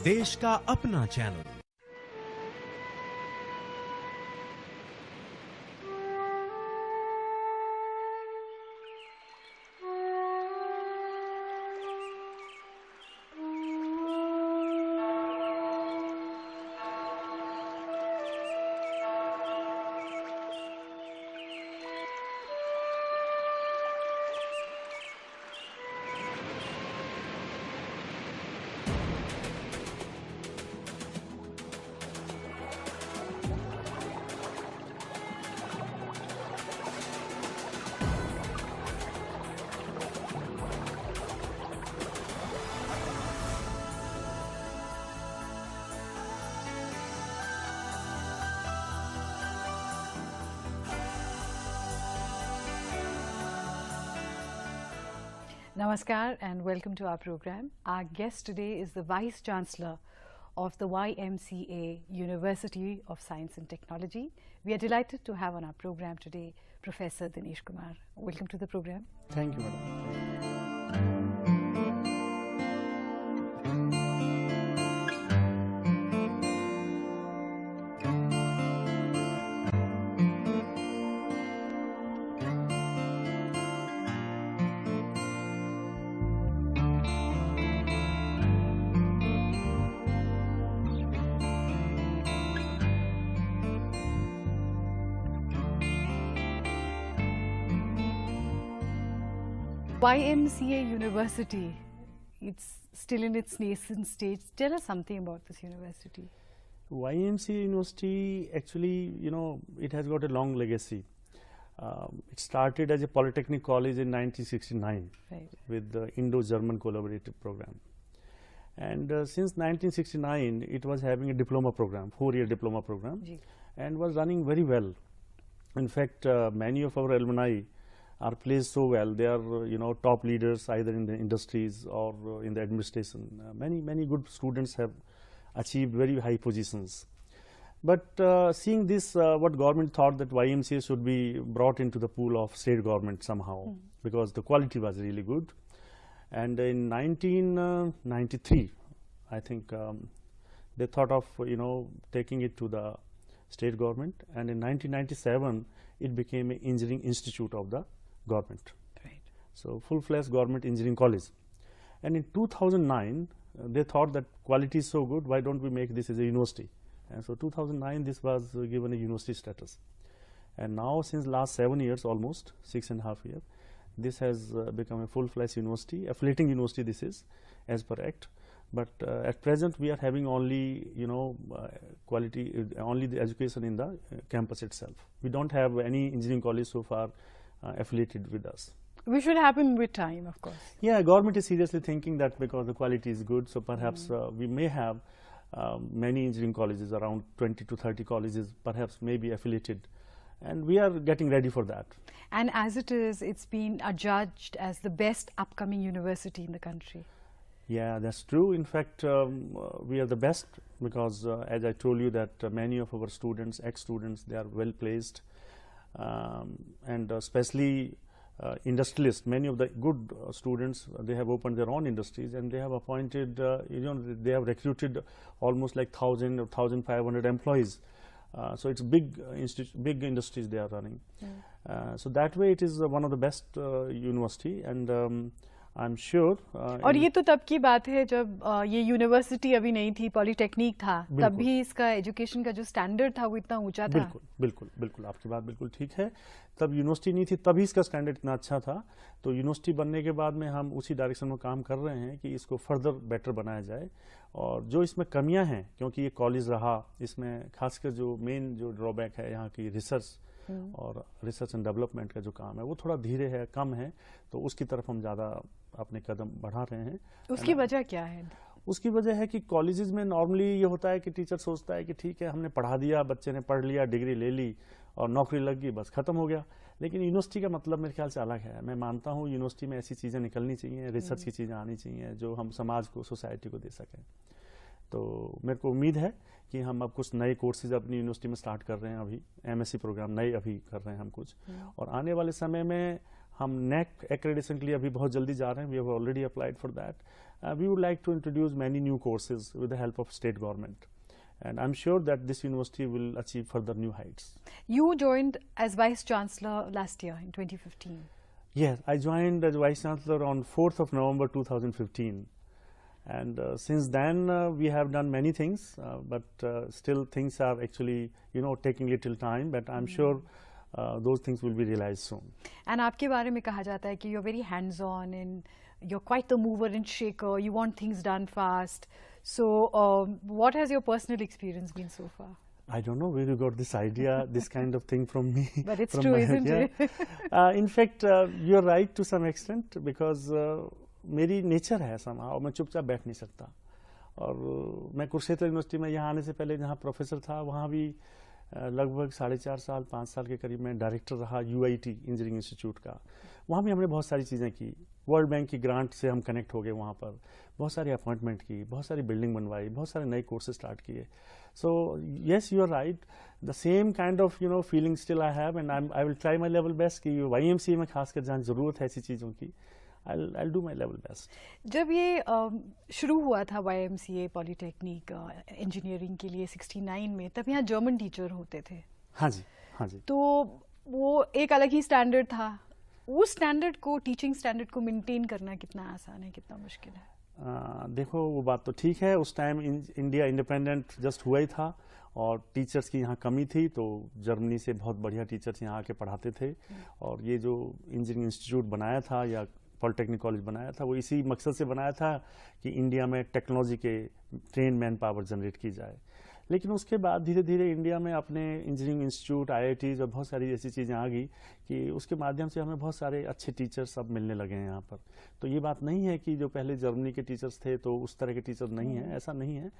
देश का अपना channel. Namaskar and welcome to our program. Our guest today is the Vice Chancellor of the YMCA University of Science and Technology. We are delighted to have on our program today Professor Dinesh Kumar. Welcome to the program. Thank you, madam. YMCA University, it's still in its nascent stage. Tell us something about this university. YMCA University, actually, it has got a long legacy. It started as a polytechnic college in 1969 with the Indo-German collaborative program. And since 1969, it was having a diploma program, 4-year diploma program, and was running very well. In fact, many of our alumni are placed so well. They are, top leaders either in the industries or in the administration. Many good students have achieved very high positions. But seeing this, what government thought that YMCA should be brought into the pool of state government somehow, because the quality was really good. And in 1993, I think they thought of, taking it to the state government. And in 1997, it became an engineering institute of the government. So full-fledged government engineering college. And in 2009, they thought that quality is so good, why don't we make this as a university? And so 2009, this was given a university status. And now since last 7 years, almost 6.5 years, this has become a full-fledged university, affiliating university this is, as per Act. But at present, we are having only, quality, only the education in the campus itself. We don't have any engineering college so far affiliated with us. Which should happen with time, of course. Yeah, government is seriously thinking that because the quality is good, so perhaps we may have many engineering colleges, around 20 to 30 colleges, perhaps maybe affiliated. And we are getting ready for that. And as it is, it's been adjudged as the best upcoming university in the country. Yeah, that's true. In fact, we are the best because as I told you that many of our students, ex-students, they are well placed. And especially industrialists, many of the good students, they have opened their own industries and they have appointed, they have recruited almost like 1,000 or 1,500 employees. So it's big industries they are running. So that way it is one of the best university, and I'm sure. और ये तो तब की बात है जब ये university अभी नहीं थी, पॉलिटेक्निक था, तब भी इसका एजुकेशन का जो स्टैंडर्ड था वो इतना ऊंचा था। बिल्कुल आपकी बात बिल्कुल ठीक है। तब यूनिवर्सिटी नहीं थी, तभी इसका स्टैंडर्ड इतना अच्छा था। तो यूनिवर्सिटी बनने के बाद में हम उसी डायरेक्शन में काम कर रहे हैं कि इसको फर्दर बेटर बनाया जाए। और जो इसमें कमियां हैं, क्योंकि ये कॉलेज रहा, इसमें खासकर जो मेन जो ड्रॉबैक है यहाँ की रिसर्च और रिसर्च एंड डेवलपमेंट का जो काम है वो थोड़ा धीरे है, कम है, तो उसकी तरफ हम ज़्यादा अपने कदम बढ़ा रहे हैं। उसकी वजह क्या है? उसकी वजह है कि कॉलेजेस में नॉर्मली ये होता है कि टीचर सोचता है कि ठीक है, हमने पढ़ा दिया, बच्चे ने पढ़ लिया, डिग्री ले ली और नौकरी लग गई, बस खत्म हो गया। लेकिन यूनिवर्सिटी का मतलब मेरे ख्याल से अलग है। मैं मानता हूँ यूनिवर्सिटी में ऐसी चीज़ें निकलनी चाहिए, रिसर्च की चीज़ें आनी चाहिए जो हम समाज को, सोसाइटी को दे सकें। तो मेरे को उम्मीद है कि हम अब कुछ नए कोर्सेज अपनी यूनिवर्सिटी में स्टार्ट कर रहे हैं। अभी एमएससी प्रोग्राम नए अभी कर रहे हैं हम कुछ, और आने वाले समय में हम NAAC accreditation के लिए अभी बहुत जल्दी जा रहे हैं. We have already applied for that. We would like to introduce many new courses with the help of state government. And I'm sure that this university will achieve further new heights. You joined as Vice Chancellor last year in 2015. Yes, I joined as Vice Chancellor on 4th of November 2015. And since then we have done many things, but still things are actually, taking little time, but I'm sure those things will be realized soon. And आपके बारे में कहा जाता है कि you're very hands-on and you're quite the mover and shaker. You want things done fast. So, what has your personal experience been so far? I don't know where you got this idea, this kind of thing from me. But it's true, isn't it? In fact, you're right to some extent because मेरी nature है somehow, मैं चुपचाप बैठ नहीं सकता. और मैं Kurukshetra university में यहाँ आने से पहले जहाँ प्रोफेसर था वहाँ भी लगभग 4.5 साल 5 साल के करीब मैं डायरेक्टर रहा UIT इंजीनियरिंग इंस्टीट्यूट का. वहाँ भी हमने बहुत सारी चीज़ें की. वर्ल्ड बैंक की ग्रांट से हम कनेक्ट हो गए वहाँ पर. बहुत सारी अपॉइंटमेंट की, बहुत सारी बिल्डिंग बनवाई, बहुत सारे नए कोर्सेज स्टार्ट किए. So yes you are right, the same kind of feeling still I have and I will try my level best कि YMCA में खासकर जहाँ ज़रूरत है ऐसी चीज़ों की, I'll do my level best. जब ये शुरू हुआ था YMCA पॉलिटेक्निक इंजीनियरिंग के लिए 69 में, तब यहाँ जर्मन टीचर होते थे. हाँ जी, हाँ जी. तो वो एक अलग ही स्टैंडर्ड था. उस स्टैंडर्ड को, टीचिंग स्टैंडर्ड को मेंटेन करना कितना आसान है, कितना मुश्किल है? देखो वो बात तो ठीक है. उस टाइम इंडिया इंडिपेंडेंट जस्ट हुआ ही था और टीचर्स की यहाँ कमी थी, तो जर्मनी से बहुत बढ़िया टीचर्स यहाँ आके पढ़ाते थे. और ये जो इंजीनियरिंग इंस्टीट्यूट बनाया था या पॉलिटेक्निक कॉलेज बनाया था वो इसी मकसद से बनाया था कि इंडिया में टेक्नोलॉजी के ट्रेन मैन पावर जनरेट की जाए. लेकिन उसके बाद धीरे धीरे इंडिया में अपने इंजीनियरिंग इंस्टीट्यूट IITs और बहुत सारी ऐसी चीज़ें आ गई कि उसके माध्यम से हमें बहुत सारे अच्छे टीचर्स अब मिलने लगे हैं यहाँ पर. तो ये बात नहीं है कि जो पहले जर्मनी के टीचर्स थे तो उस तरह के टीचर नहीं हैं, ऐसा नहीं है.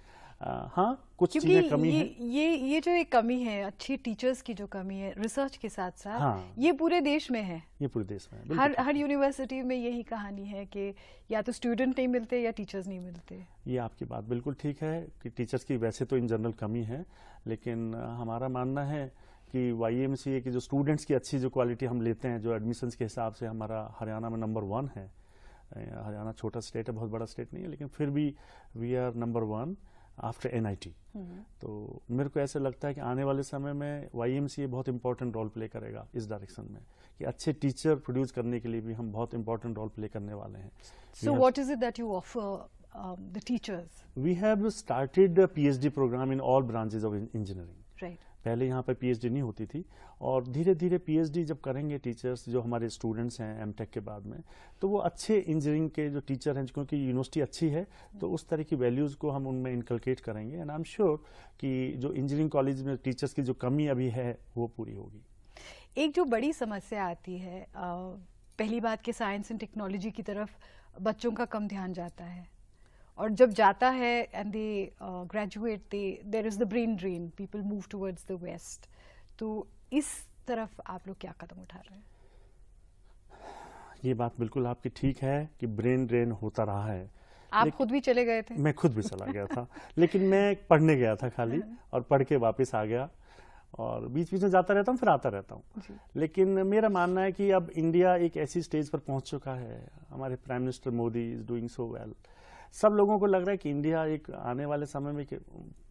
हाँ, कुछ चीज़ें कमी है. ये जो एक कमी है, अच्छी टीचर्स की जो कमी है रिसर्च के साथ साथ, हाँ, ये पूरे देश में है. ये पूरे देश में है. हर यूनिवर्सिटी में यही कहानी है कि या तो स्टूडेंट नहीं मिलते या टीचर्स नहीं मिलते. ये आपकी बात बिल्कुल ठीक है कि टीचर्स की वैसे तो इन जनरल कमी है, लेकिन हमारा मानना है कि YMCA की जो स्टूडेंट्स की अच्छी जो क्वालिटी हम लेते हैं, जो एडमिशन्स के हिसाब से हमारा हरियाणा में नंबर 1 है. हरियाणा छोटा स्टेट है, बहुत बड़ा स्टेट नहीं है, लेकिन फिर भी we are number 1 after NIT. तो मेरे को ऐसा लगता है कि आने वाले समय में YMCA बहुत इंपॉर्टेंट रोल प्ले करेगा इस डायरेक्शन में कि अच्छे टीचर प्रोड्यूस करने के लिए भी हम बहुत इंपॉर्टेंट रोल प्ले करने वाले हैं. So what is it that you offer the teachers? We have started a PhD program in all branches of engineering. Right. पहले यहाँ पर PhD नहीं होती थी और धीरे धीरे PhD जब करेंगे टीचर्स जो हमारे स्टूडेंट्स हैं MTech के बाद में, तो वो अच्छे इंजीनियरिंग के जो टीचर हैं, क्योंकि यूनिवर्सिटी अच्छी है तो उस तरह की वैल्यूज़ को हम उनमें इनकलकेट करेंगे. एंड आई एम श्योर कि जो इंजीनियरिंग कॉलेज में टीचर्स की जो कमी अभी है वो पूरी होगी. एक जो बड़ी समस्या आती है, पहली बात कि साइंस एंड टेक्नोलॉजी की तरफ बच्चों का कम ध्यान जाता है, और जब जाता है and they graduate, there is the brain drain, people move towards the west. तो इस तरफ आप लोग क्या कदम उठा रहे हैं? ये बात बिल्कुल आपकी ठीक है कि ब्रेन ड्रेन होता रहा है. आप खुद भी चले गए थे? मैं खुद भी चला गया था, लेकिन मैं पढ़ने गया था खाली, और पढ़ के वापस आ गया और बीच बीच में जाता रहता हूँ, फिर आता रहता हूँ. लेकिन मेरा मानना है कि अब इंडिया एक ऐसी स्टेज पर पहुंच चुका है, हमारे prime minister Modi is doing so well. सब लोगों को लग रहा है कि इंडिया एक आने वाले समय में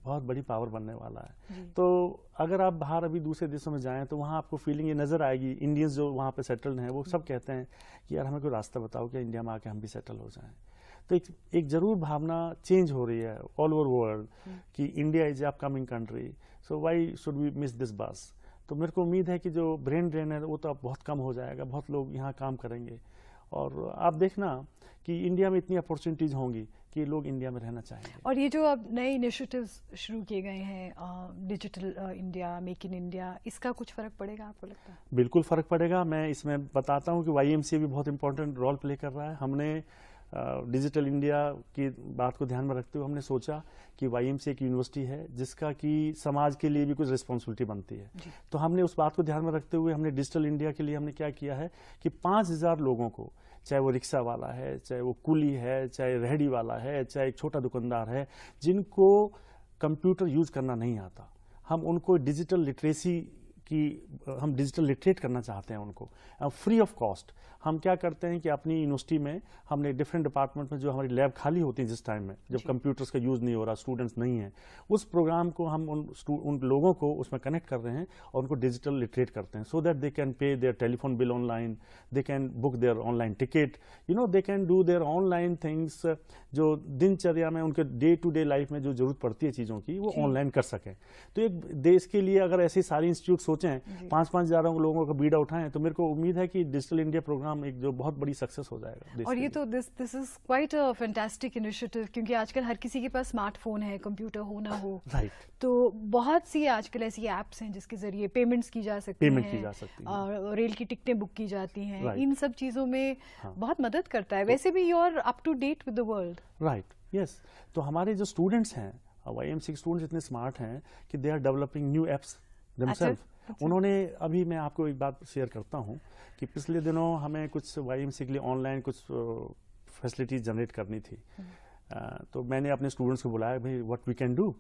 बहुत बड़ी पावर बनने वाला है. तो अगर आप बाहर अभी दूसरे देशों में जाएं तो वहाँ आपको फीलिंग ये नज़र आएगी. इंडियंस जो वहाँ पे सेटल्ड हैं वो सब कहते हैं कि यार हमें कोई रास्ता बताओ कि इंडिया में आके हम भी सेटल हो जाएं. तो एक जरूर भावना चेंज हो रही है ऑल ओवर वर्ल्ड कि India is upcoming country, so why should we miss this bus. तो मेरे को उम्मीद है कि जो ब्रेन ड्रेन है वो तो अब बहुत कम हो जाएगा, बहुत लोग यहाँ काम करेंगे. और आप देखना कि इंडिया में इतनी अपॉर्चुनिटीज होंगी कि लोग इंडिया में रहना चाहेंगे. और ये जो अब नए इनिशिएटिव्स शुरू किए गए हैं, digital India, make in India, इसका कुछ फर्क पड़ेगा आपको लगता है? बिल्कुल फर्क पड़ेगा. मैं इसमें बताता हूँ कि YMCA भी बहुत इंपॉर्टेंट रोल प्ले कर रहा है. हमने डिजिटल इंडिया की बात को ध्यान में रखते हुए हमने सोचा कि YMCA एक यूनिवर्सिटी है जिसका कि समाज के लिए भी कुछ रिस्पॉन्सिबिलिटी बनती है. तो हमने उस बात को ध्यान में रखते हुए हमने डिजिटल इंडिया के लिए हमने क्या किया है कि 5000 लोगों को, चाहे वो रिक्शा वाला है, चाहे वो कुली है, चाहे रेहड़ी वाला है, चाहे एक छोटा दुकानदार है, जिनको कंप्यूटर यूज करना नहीं आता, हम उनको डिजिटल लिटरेसी कि हम डिजिटल लिटरेट करना चाहते हैं उनको फ्री ऑफ कॉस्ट। हम क्या करते हैं कि अपनी यूनिवर्सिटी में हमने डिफरेंट डिपार्टमेंट में जो हमारी लैब खाली होती है जिस टाइम में जब कंप्यूटर्स का यूज़ नहीं हो रहा, स्टूडेंट्स नहीं हैं, उस प्रोग्राम को हम उन लोगों को उसमें कनेक्ट कर रहे हैं और उनको डिजिटल लिटरेट करते हैं, so that they can pay their telephone bill online, they can book their online ticket, they can do their online things, जो दिनचर्या में उनके डे टू डे लाइफ में जो जरूरत पड़ती है चीज़ों की वो ऑनलाइन कर सकें। तो एक देश के लिए अगर ऐसी सारी इंस्टीट्यूट सोचें, 5-5 हज़ार लोगों का बीड़ा उठाएं, तो मेरे को उम्मीद है कि डिजिटल इंडिया प्रोग्राम एक जो बहुत बड़ी सक्सेस हो जाएगा। और ये तो this is quite a fantastic initiative, क्योंकि आजकल हर किसी के पास स्मार्टफोन है, कंप्यूटर हो ना हो, राइट। तो बहुत सी आजकल ऐसी ऐप्स हैं जिसके जरिए पेमेंट्स की जा सकती हैं, और रेल की टिकटें बुक की जाती हैं, इन सब चीज़ों में बहुत मदद करता है। वैसे भी you are up to date with the world. Right, yes. तो हमारे जो स्टूडेंट्स हैं, YMCA स्टूडेंट्स इतने स्मार्ट हैं कि they are developing new apps themselves. उन्होंने, अभी मैं आपको एक बात शेयर करता हूँ कि पिछले दिनों हमें कुछ YMCA के लिए ऑनलाइन कुछ फैसिलिटीज जनरेट करनी थी, तो मैंने अपने स्टूडेंट्स को बुलाया, भाई what we can do,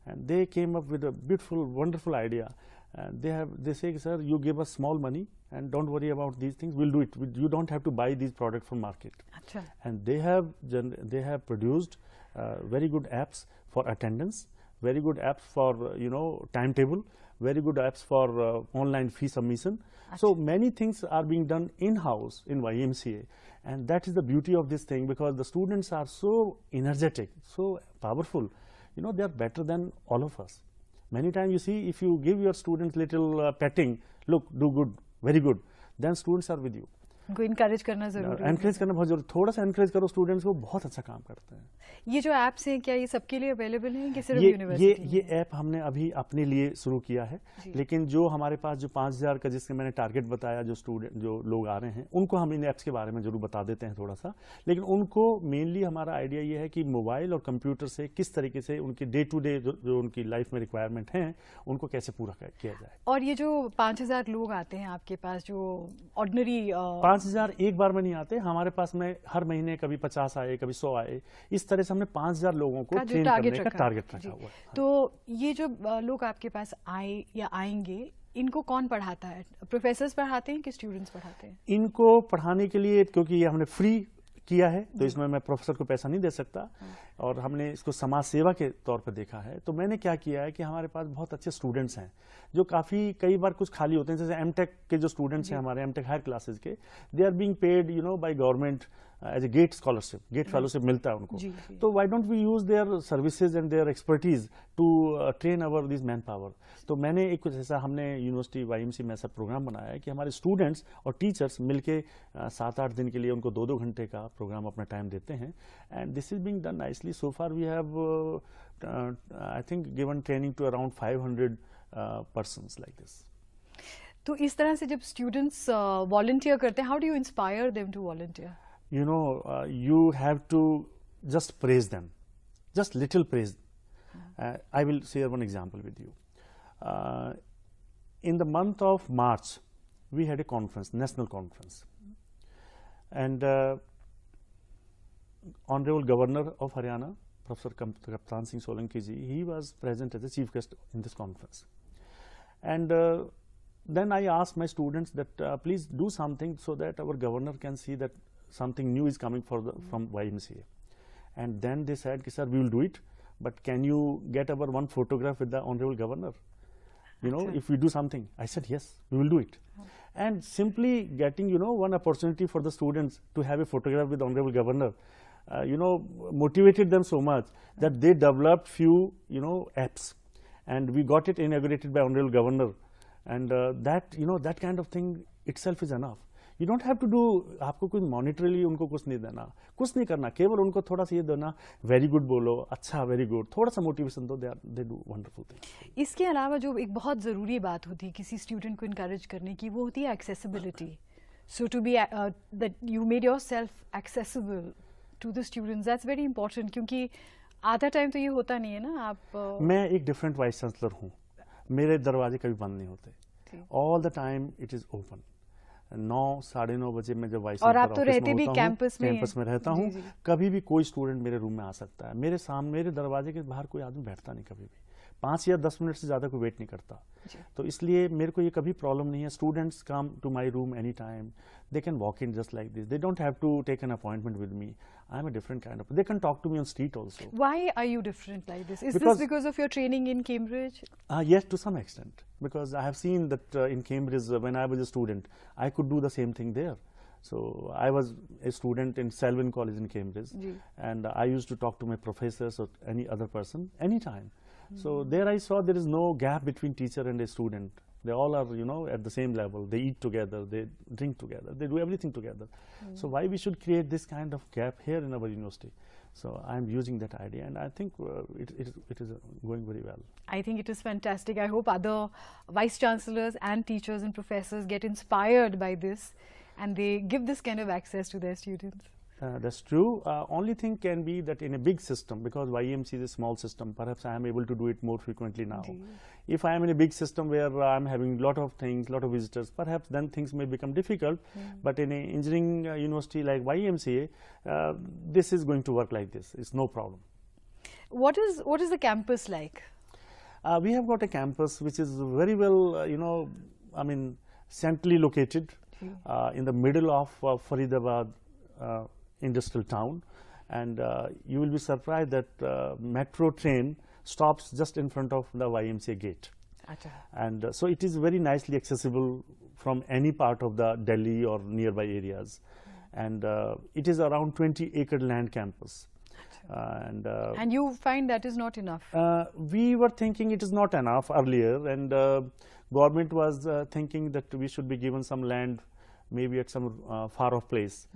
and they came up with a beautiful wonderful idea. They say, sir, you give us small money and don't worry about these things, we'll do it. You don't have to buy these products from market. Achha. And they have produced very good apps for attendance, very good apps for timetable, very good apps for online fee submission. Achha. So many things are being done in-house in YMCA, and that is the beauty of this thing, because the students are so energetic, so powerful. They are better than all of us. Many times you see, if you give your students little petting, look, do good, very good, then students are with you. उनको encourage करना जरूरी है। Encourage करना बहुत जरूरी, थोड़ा सा encourage करो स्टूडेंट्स को, बहुत अच्छा काम करते हैं। ये जो ऐप्स हैं, क्या ये सबके लिए अवेलेबल हैं कि सिर्फ यूनिवर्सिटी? ये ऐप हमने अभी अपने लिए शुरू किया है, लेकिन जो हमारे पास जो 5000 का जिसके मैंने टारगेट बताया, जो लोग आ रहे हैं, उनको हम इन ऐप्स के बारे में जरूर बता देते हैं थोड़ा सा। लेकिन उनको मेनली हमारा आइडिया ये है कि मोबाइल और कंप्यूटर से किस तरीके से उनकी डे टू डे जो उनकी लाइफ में रिक्वायरमेंट है उनको कैसे पूरा किया जाए। और ये जो 5000 लोग आते हैं आपके पास, जो ऑर्डिनरी 5000 एक बार में नहीं आते, हमारे पास में हर महीने कभी 50 आए, कभी 100 आए, इस तरह से हमने 5000 लोगों को ट्रेन करने का टारगेट रखा हुआ है। तो ये जो लोग आपके पास आए या आएंगे, इनको कौन पढ़ाता है? प्रोफेसर्स पढ़ाते हैं कि स्टूडेंट्स पढ़ाते हैं? इनको पढ़ाने के लिए, क्योंकि ये हमने फ्री किया है, तो इसमें मैं प्रोफेसर को पैसा नहीं दे सकता, और हमने इसको समाज सेवा के तौर पर देखा है। तो मैंने क्या किया है कि हमारे पास बहुत अच्छे स्टूडेंट्स हैं जो कई बार कुछ खाली होते हैं, जैसे एमटेक के जो स्टूडेंट्स हैं हमारे, एमटेक हायर क्लासेस के, they are being paid by government as a GATE scholarship, GATE fellowship मिलता है उनको। तो why don't we use their services and their expertise to train our this manpower. तो मैंने एक कुछ ऐसा, हमने यूनिवर्सिटी YMCA में ऐसा प्रोग्राम बनाया है कि हमारे स्टूडेंट्स और टीचर्स मिलके 7-8 दिन के लिए उनको 2-2 घंटे का प्रोग्राम अपना टाइम देते हैं, and this is being done nicely. So far we have I think given training to around 500 persons like this. तो इस तरह से जब स्टूडेंट्स वॉलंटियर करते हैं, how do you inspire them to volunteer? You have to just praise them, just little praise. I will share one example with you. In the month of March, we had a conference, national conference, and Honorable Governor of Haryana, Professor Kaptan Singh Solanki ji, he was present as a chief guest in this conference. And then I asked my students that please do something so that our governor can see that something new is coming from YMCA. And then they said, sir, we will do it, but can you get our one photograph with the Honorable Governor? If we do something. I said, yes, we will do it. And simply getting, one opportunity for the students to have a photograph with the Honorable Governor, motivated them so much that they developed few, apps, and we got it inaugurated by Honorable Governor. And that kind of thing itself is enough. You don't have to do, आपको कुछ मॉनिटरली उनको कुछ नहीं देना, कुछ नहीं करना, केवल उनको थोड़ा सा ये देना, वेरी गुड बोलो, अच्छा वेरी गुड, थोड़ा सा मोटिवेशन दो, दे डू वंडरफुल थिंग। इसके अलावा जो एक बहुत ज़रूरी बात होती है किसी स्टूडेंट को इनकरेज करने की, वो होती है accessibility. So to be that you made yourself accessible to the students, that's very important, क्योंकि आधा टाइम तो ये होता नहीं है ना। आप मैं एक डिफरेंट वाइस चांसलर हूँ, मेरे दरवाजे कभी बंद नहीं होते, all the time it is open. 9-9:30 बजे मैं जब वाइस और आप तो रहते भी कैंपस में रहता हूँ, कभी भी कोई स्टूडेंट मेरे रूम में आ सकता है, मेरे दरवाजे के बाहर कोई आदमी बैठता नहीं कभी भी। 5 या 10 मिनट से ज़्यादा कोई वेट नहीं करता. तो इसलिए मेरे को ये कभी प्रॉब्लम नहीं है. Students come to my room any time, they can walk in just like this, they don't have to take an appointment with me. I am a different kind of, they can talk to me on street also. Why are you different like this? Is this because of your training in Cambridge? Yes, to some extent, because I have seen that in Cambridge, when I was a student, I could do the same thing there. So I was a student in Selwyn College in Cambridge, and I used to talk to my professors or any other person anytime. So there I saw there is no gap between teacher and a student. They all are, you know, at the same level. They eat together, they drink together, they do everything together. So why we should create this kind of gap here in our university? So I am using that idea, and I think it is going very well. I think it is fantastic. I hope other vice chancellors and teachers and professors get inspired by this, and they give this kind of access to their students. That's true. Only thing can be that in a big system, because YMC is a small system, perhaps I am able to do it more frequently now. If I am in a big system where I am having lot of things, lot of visitors, perhaps then things may become difficult. But in an engineering university like YMCA, this is going to work like this. It's no problem. What is the campus like? We have got a campus which is very well, you know, I mean, centrally located in the middle of Faridabad industrial town, and you will be surprised that metro train stops just in front of the YMCA gate. And so it is very nicely accessible from any part of the Delhi or nearby areas, and it is around 20-acre land campus. And you find that is not enough? We were thinking it is not enough earlier, and government was thinking that we should be given some land maybe at some far off place,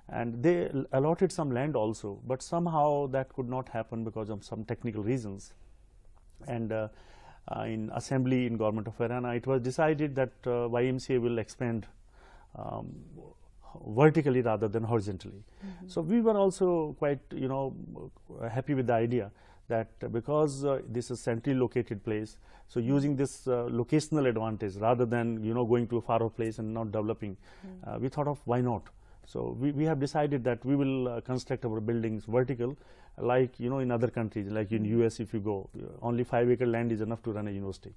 and they allotted some land also, but somehow that could not happen because of some technical reasons. And in assembly in government of Haryana, it was decided that YMCA will expand vertically rather than horizontally. So we were also quite, you know, happy with the idea that because this is centrally located place, so using this locational advantage rather than, you know, going to a far off place and not developing, we thought of why not. So we have decided that we will construct our buildings vertical, like, you know, in other countries, like in US if you go, only 5-acre land is enough to run a university.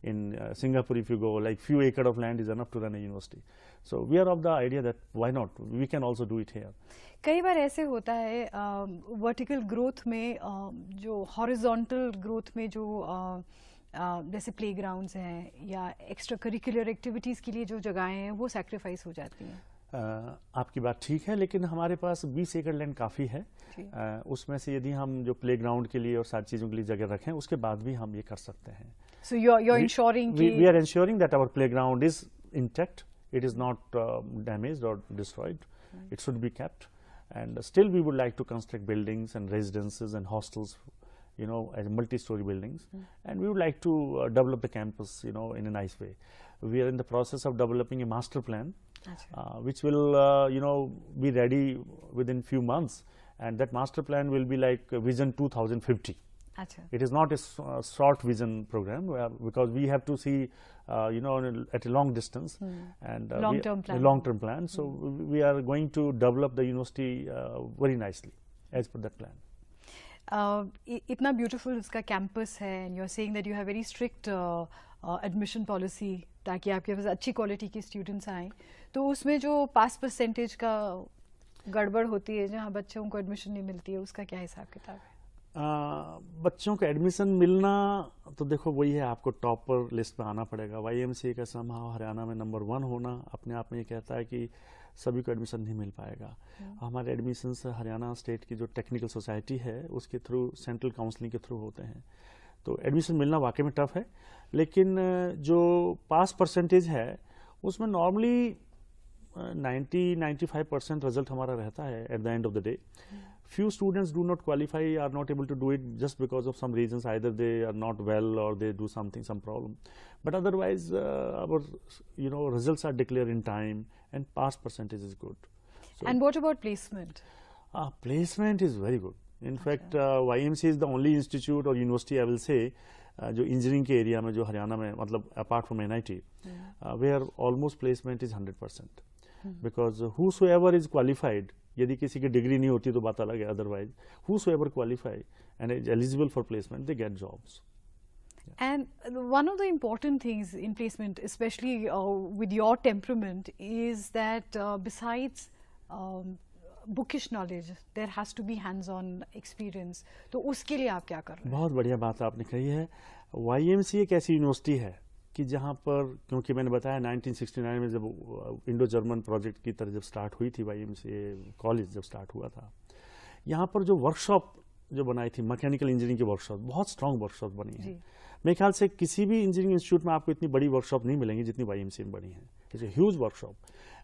In Singapore if you go, like few acre of land is enough to run a university. So we are of the idea that why not, we can also do it here. कई बार ऐसे होता है vertical growth में, जो horizontal growth में जो जैसे playgrounds हैं या एक्स्ट्रा करिकुलर एक्टिविटीज़ के लिए जो जगहें हैं वो सैक्रिफाइस हो जाती हैं. आपकी बात ठीक है, लेकिन हमारे पास 20 एकड़ लैंड काफ़ी है. उसमें से यदि हम जो प्लेग्राउंड के लिए और सारी चीज़ों के लिए जगह रखें, उसके बाद भी हम ये कर सकते हैं. So you're ensuring we are ensuring that our playground is intact, it is not damaged or destroyed. It should be kept, and still we would like to construct buildings and residences and hostels, you know, as multi-story buildings, and we would like to develop the campus, you know, in a nice way. We are in the process of developing a master plan, which will, you know, be ready within few months, and that master plan will be like Vision 2050. It is not a short vision program, because we have to see, you know, at a long distance, and long-term plan. So we are going to develop the university very nicely as per that plan. इतना beautiful इसका campus है, and you're saying that you have very strict admission policy ताकि आपके पास अच्छी quality की students आएं. तो उसमें जो pass percentage का गड़बड़ होती है जहाँ बच्चों को admission नहीं मिलती है, उसका क्या हिसाब किताब है? बच्चों को एडमिशन मिलना तो देखो वही है, आपको टॉपर लिस्ट में आना पड़ेगा. YMCA का समहाउ हरियाणा में नंबर 1 होना अपने आप में ये कहता है कि सभी को एडमिशन नहीं मिल पाएगा. हमारे एडमिशन्स हरियाणा स्टेट की जो टेक्निकल सोसाइटी है उसके थ्रू, सेंट्रल काउंसलिंग के थ्रू होते हैं. तो एडमिशन मिलना वाकई में टफ है, लेकिन जो पास परसेंटेज है उसमें नॉर्मली 90-95% रिजल्ट हमारा रहता है at the end of the day. Few students do not qualify, are not able to do it just because of some reasons, either they are not well or they do some problem. But otherwise, our, you know, results are declared in time and pass percentage is good. So and what about placement? Placement is very good. In fact, YMCA is the only institute or university, I will say, जो engineering के area में जो हरियाणा में, मतलब apart from NIT, where almost placement is 100%. Because whosoever is qualified, यदि किसी की degree नहीं होती तो बात अलग है, otherwise whosoever qualify and is eligible for placement, they get jobs. And one of the important things in placement, especially with your temperament, is that besides bookish knowledge, there has to be hands-on experience. तो उसके लिए आप क्या कर रहे हैं? बहुत बढ़िया बात आपने कही है। YMCA एक ऐसी यूनिवर्सिटी है कि जहाँ पर, क्योंकि मैंने बताया 1969 में जब इंडो जर्मन प्रोजेक्ट की तरह जब स्टार्ट हुई थी, YMCA कॉलेज जब स्टार्ट हुआ था, यहाँ पर जो वर्कशॉप जो बनाई थी, मैकेनिकल इंजीनियरिंग की वर्कशॉप, बहुत स्ट्रॉन्ग वर्कशॉप बनी है। मेरे ख्याल से किसी भी इंजीनियरिंग इंस्टीट्यूट में आपको इतनी बड़ी वर्कशॉप नहीं मिलेंगी जितनी YMCA में बनी है। It's a huge workshop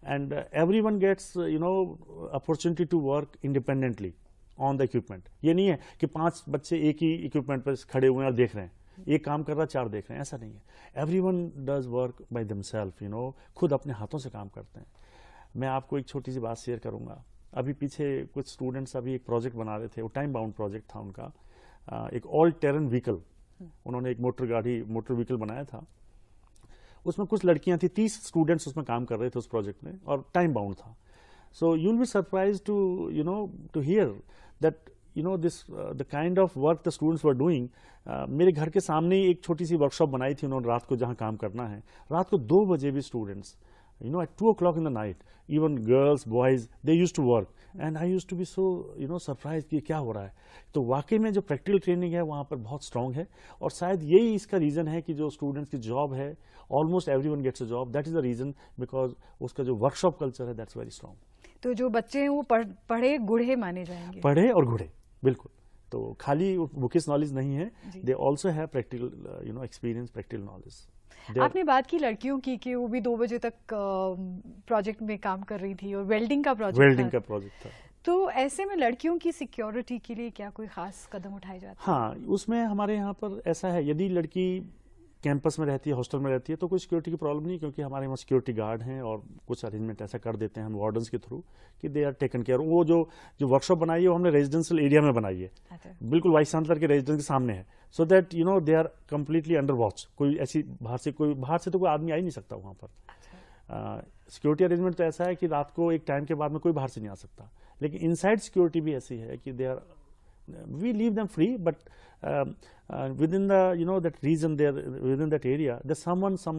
and everyone gets opportunity to work independently on the equipment. ये नहीं है कि 5 बच्चे एक ही इक्विपमेंट पर खड़े हुए हैं और देख रहे हैं, एक काम कर रहा है 4 देख रहे हैं, ऐसा नहीं है। Everyone does work by themselves, खुद अपने हाथों से काम करते हैं। मैं आपको एक छोटी सी बात शेयर करूंगा। अभी पीछे कुछ स्टूडेंट्स अभी एक प्रोजेक्ट बना रहे थे, वो टाइम बाउंड प्रोजेक्ट था उनका। एक ऑल टेरन व्हीकल, उन्होंने एक मोटर व्हीकल बनाया था। उसमें कुछ लड़कियां थी, 30 स्टूडेंट्स उसमें काम कर रहे थे उस प्रोजेक्ट में, और टाइम बाउंड था। So you will be surprise to hear that this the kind of work the students were doing. मेरे घर के सामने ही एक छोटी सी वर्कशॉप बनाई थी उन्होंने, रात को जहाँ काम करना है, रात को 2 बजे भी students at 2 o'clock in the night, even girls, boys, they used to work, and I used to be so surprised कि क्या हो रहा है। तो वाकई में जो प्रैक्टिकल ट्रेनिंग है वहाँ पर बहुत स्ट्रांग है, और शायद यही इसका रीज़न है कि जो स्टूडेंट्स की जॉब है, almost everyone gets a job. That is the reason, because उसका जो वर्कशॉप कल्चर है दैट्स वेरी स्ट्रांग। तो जो बच्चे हैं वो पढ़े गुढ़े माने जाएंगे, पढ़े और गुढ़े, बिल्कुल। तो खाली बुकिश नॉलेज नहीं है, they also have practical experience, practical knowledge. आपने बात की लड़कियों की कि वो भी 2 बजे तक प्रोजेक्ट में काम कर रही थी, और वेल्डिंग का प्रोजेक्ट था। तो ऐसे में लड़कियों की सिक्योरिटी के लिए क्या कोई खास कदम उठाए जाते हैं? हाँ, उसमें हमारे यहाँ पर ऐसा है, यदि लड़की कैंपस में रहती है, हॉस्टल में रहती है, तो कोई सिक्योरिटी की प्रॉब्लम नहीं, क्योंकि हमारे वहाँ सिक्योरिटी गार्ड हैं, और कुछ अरेंजमेंट ऐसा कर देते हैं हम वार्डन्स के थ्रू कि दे आर टेकन केयर। वो जो वर्कशॉप बनाई है वो हमने रेजिडेंशियल एरिया में बनाई है, बिल्कुल वाइस चांसलर के रेजिडेंस के सामने है, so that they are completely under watch. कोई ऐसी बाहर से तो कोई आदमी आ ही नहीं सकता वहाँ पर। सिक्योरिटी अरेंजमेंट तो ऐसा है कि रात को एक टाइम के बाद में कोई बाहर से नहीं आ सकता, लेकिन इनसाइड सिक्योरिटी भी ऐसी है कि they are, we leave them free, but within the that region there, within that area, there's some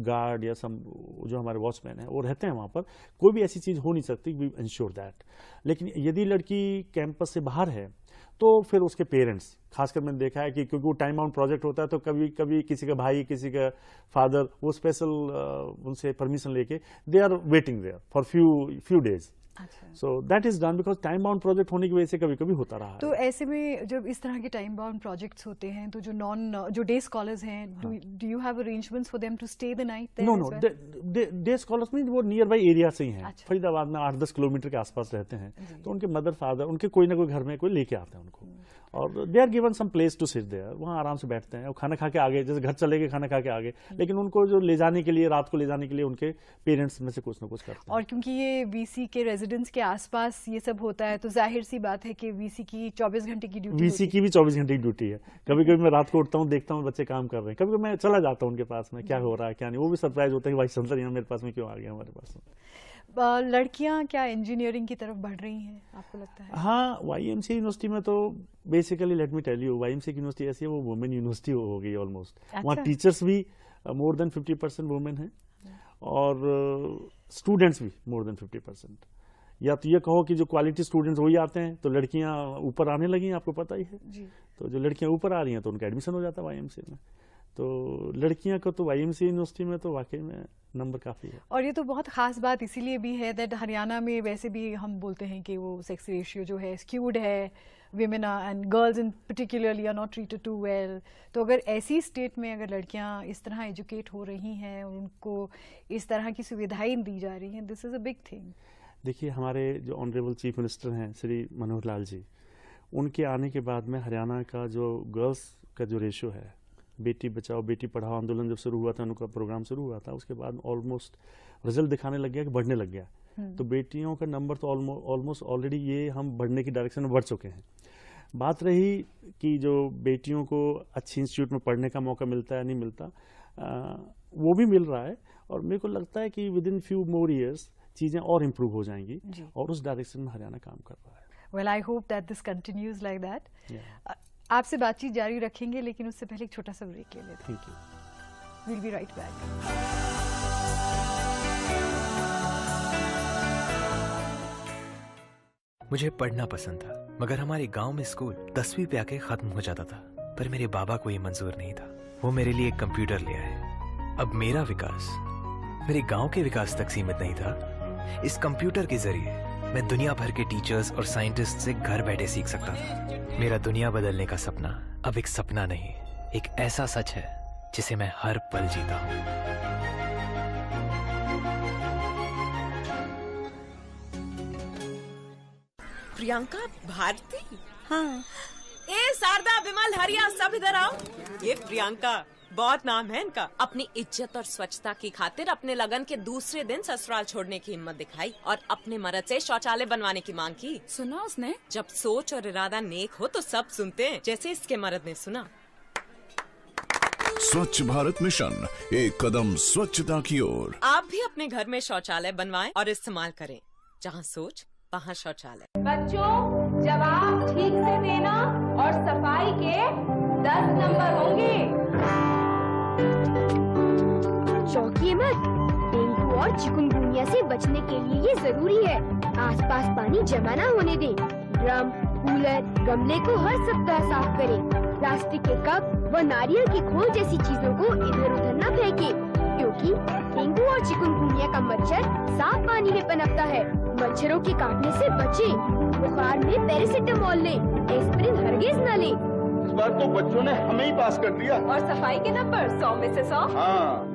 guard या some जो हमारे वॉचमैन है वो रहते हैं वहाँ पर। कोई भी ऐसी चीज़ हो नहीं सकती, we ensure that। लेकिन यदि लड़की कैंपस से बाहर है तो फिर उसके पेरेंट्स, खासकर मैंने देखा है कि क्योंकि वो टाइम बाउंड प्रोजेक्ट होता है, तो कभी कभी किसी का भाई, किसी का फादर, वो स्पेशल उनसे परमिशन लेके they are waiting there for few days. So that is done because time bound project होने की वजह से कभी कभी होता रहा है। तो ऐसे में जब इस तरह के टाइम बाउंड प्रोजेक्ट्स होते हैं, तो जो डे स्कॉलर्स हैं, do you have arrangements for them to stay the night? No, day scholars mean वो नियर बाई एरिया से ही हैं। फरीदाबाद में 8-10 किलोमीटर के आसपास रहते हैं, तो उनके मदर फादर उनके कोई ना कोई घर में कोई लेके आते हैं उनको, और they are given some place to sit there, वहाँ आराम से बैठते हैं और खाना खा के आगे, जैसे घर चले गए खाना खा के आगे। लेकिन उनको जो ले जाने के लिए, रात को ले जाने के लिए उनके पेरेंट्स में से कुछ ना कुछ करते हैं। और क्योंकि ये वीसी के रेजिडेंस के आसपास ये सब होता है, तो जाहिर सी बात है कि वीसी की 24 घंटे की ड्यूटी, वीसी की भी 24 घंटे की ड्यूटी है। कभी कभी मैं रात को उठता हूँ, देखता हूँ बच्चे काम कर रहे हैं, कभी कभी मैं चला जाता हूँ उनके पास में, क्या हो रहा है क्या नहीं, वो भी सरप्राइज होता है कि भाई संसद यहाँ मेरे पास में क्यों आ गया हमारे पास में। लड़कियां क्या इंजीनियरिंग की तरफ बढ़ रही हैं, आपको लगता है? हाँ, YMCA यूनिवर्सिटी में तो basically let me tell you, YMCA university ऐसी है, वो वुमेन यूनिवर्सिटी हो गई ऑलमोस्ट। वहाँ टीचर्स भी मोर देन 50% वुमेन है, और स्टूडेंट्स भी मोर देन 50%। या तो ये कहो कि जो क्वालिटी स्टूडेंट्स वही आते हैं, तो लड़कियां ऊपर आने लगी हैं, आपको पता ही है जी। तो जो लड़कियां ऊपर आ रही हैं तो उनका एडमिशन हो जाता है YMCA में। तो लड़कियां को तो YMCA यूनिवर्सिटी में तो वाकई में नंबर काफ़ी है। और ये तो बहुत खास बात इसीलिए भी है दैट हरियाणा में वैसे भी हम बोलते हैं कि वो सेक्स रेशियो जो है स्क्यूड है, women and girls in particularly are not treated too well। तो अगर ऐसी स्टेट में अगर लड़कियां इस तरह एजुकेट हो रही हैं और उनको इस तरह की सुविधाएं दी जा रही हैं, this is a big thing. देखिए, हमारे जो ऑनरेबल चीफ मिनिस्टर हैं श्री मनोहर लाल जी, उनके आने के बाद में हरियाणा का जो गर्ल्स का जो रेशियो है, बेटी बचाओ बेटी पढ़ाओ आंदोलन जब शुरू हुआ था, उनका प्रोग्राम शुरू हुआ था, उसके बाद ऑलमोस्ट रिजल्ट दिखाने लग गया कि बढ़ने लग गया। तो बेटियों का नंबर तो ऑलमोस्ट ऑलरेडी ये हम बढ़ने की डायरेक्शन में बढ़ चुके हैं। बात रही कि जो बेटियों को अच्छी इंस्टीट्यूट में पढ़ने का मौका मिलता है नहीं मिलता, वो भी मिल रहा है, और मेरे को लगता है कि with in few more years चीज़ें और इम्प्रूव हो जाएंगी, और उस डायरेक्शन में हरियाणा काम कर रहा है। Well, I hope that this continues like that. आपसे बातचीत जारी रखेंगे, लेकिन उससे पहले एक छोटा सा ब्रेक ले लेते हैं। Thank you. We'll be right back. मुझे पढ़ना पसंद था, मगर हमारे गांव में स्कूल 10वीं पे आके खत्म हो जाता था। पर मेरे बाबा को ये मंजूर नहीं था। वो मेरे लिए एक कंप्यूटर ले आए। अब मेरा विकास मेरे गांव के विकास तक सीमित नहीं था। इस कंप्यूटर के जरिए मैं दुनिया भर के टीचर्स और साइंटिस्ट से घर बैठे सीख सकता था। मेरा दुनिया बदलने का सपना अब एक सपना नहीं, एक ऐसा सच है जिसे मैं हर पल जीता हूँ। प्रियंका भारती? हाँ। ए शारदा, विमल, हरिया, सब इधर आओ। ये प्रियंका, बहुत नाम है इनका। अपनी इज्जत और स्वच्छता की खातिर अपने लगन के दूसरे दिन ससुराल छोड़ने की हिम्मत दिखाई और अपने मर्द से शौचालय बनवाने की मांग की। सुना उसने? जब सोच और इरादा नेक हो तो सब सुनते हैं, जैसे इसके मर्द ने सुना। स्वच्छ भारत मिशन, एक कदम स्वच्छता की ओर। आप भी अपने घर में शौचालय बनवाएं और इस्तेमाल करें। जहाँ सोच वहाँ शौचालय। बच्चों, जवाब ठीक से देना और सफाई के 10 नंबर होंगे। चौंकिए मत, डेंगू और चिकुनगुनिया से बचने के लिए ये जरूरी है। आसपास पानी जमा न होने दें। ड्रम, कूलर, गमले को हर सप्ताह साफ करें। प्लास्टिक के कप व नारियल की खोल जैसी चीजों को इधर उधर न फेंकें, क्योंकि डेंगू और चिकुनगुनिया का मच्छर साफ पानी में पनपता है। मच्छरों के काटने से बचें। बुखार में पैरासिटामोल लें, एस्पिरिन हरगिज न लें। इस बार तो बच्चों ने हमें ही पास कर दिया। और सफाई के नंबर 100 में से 100। हाँ।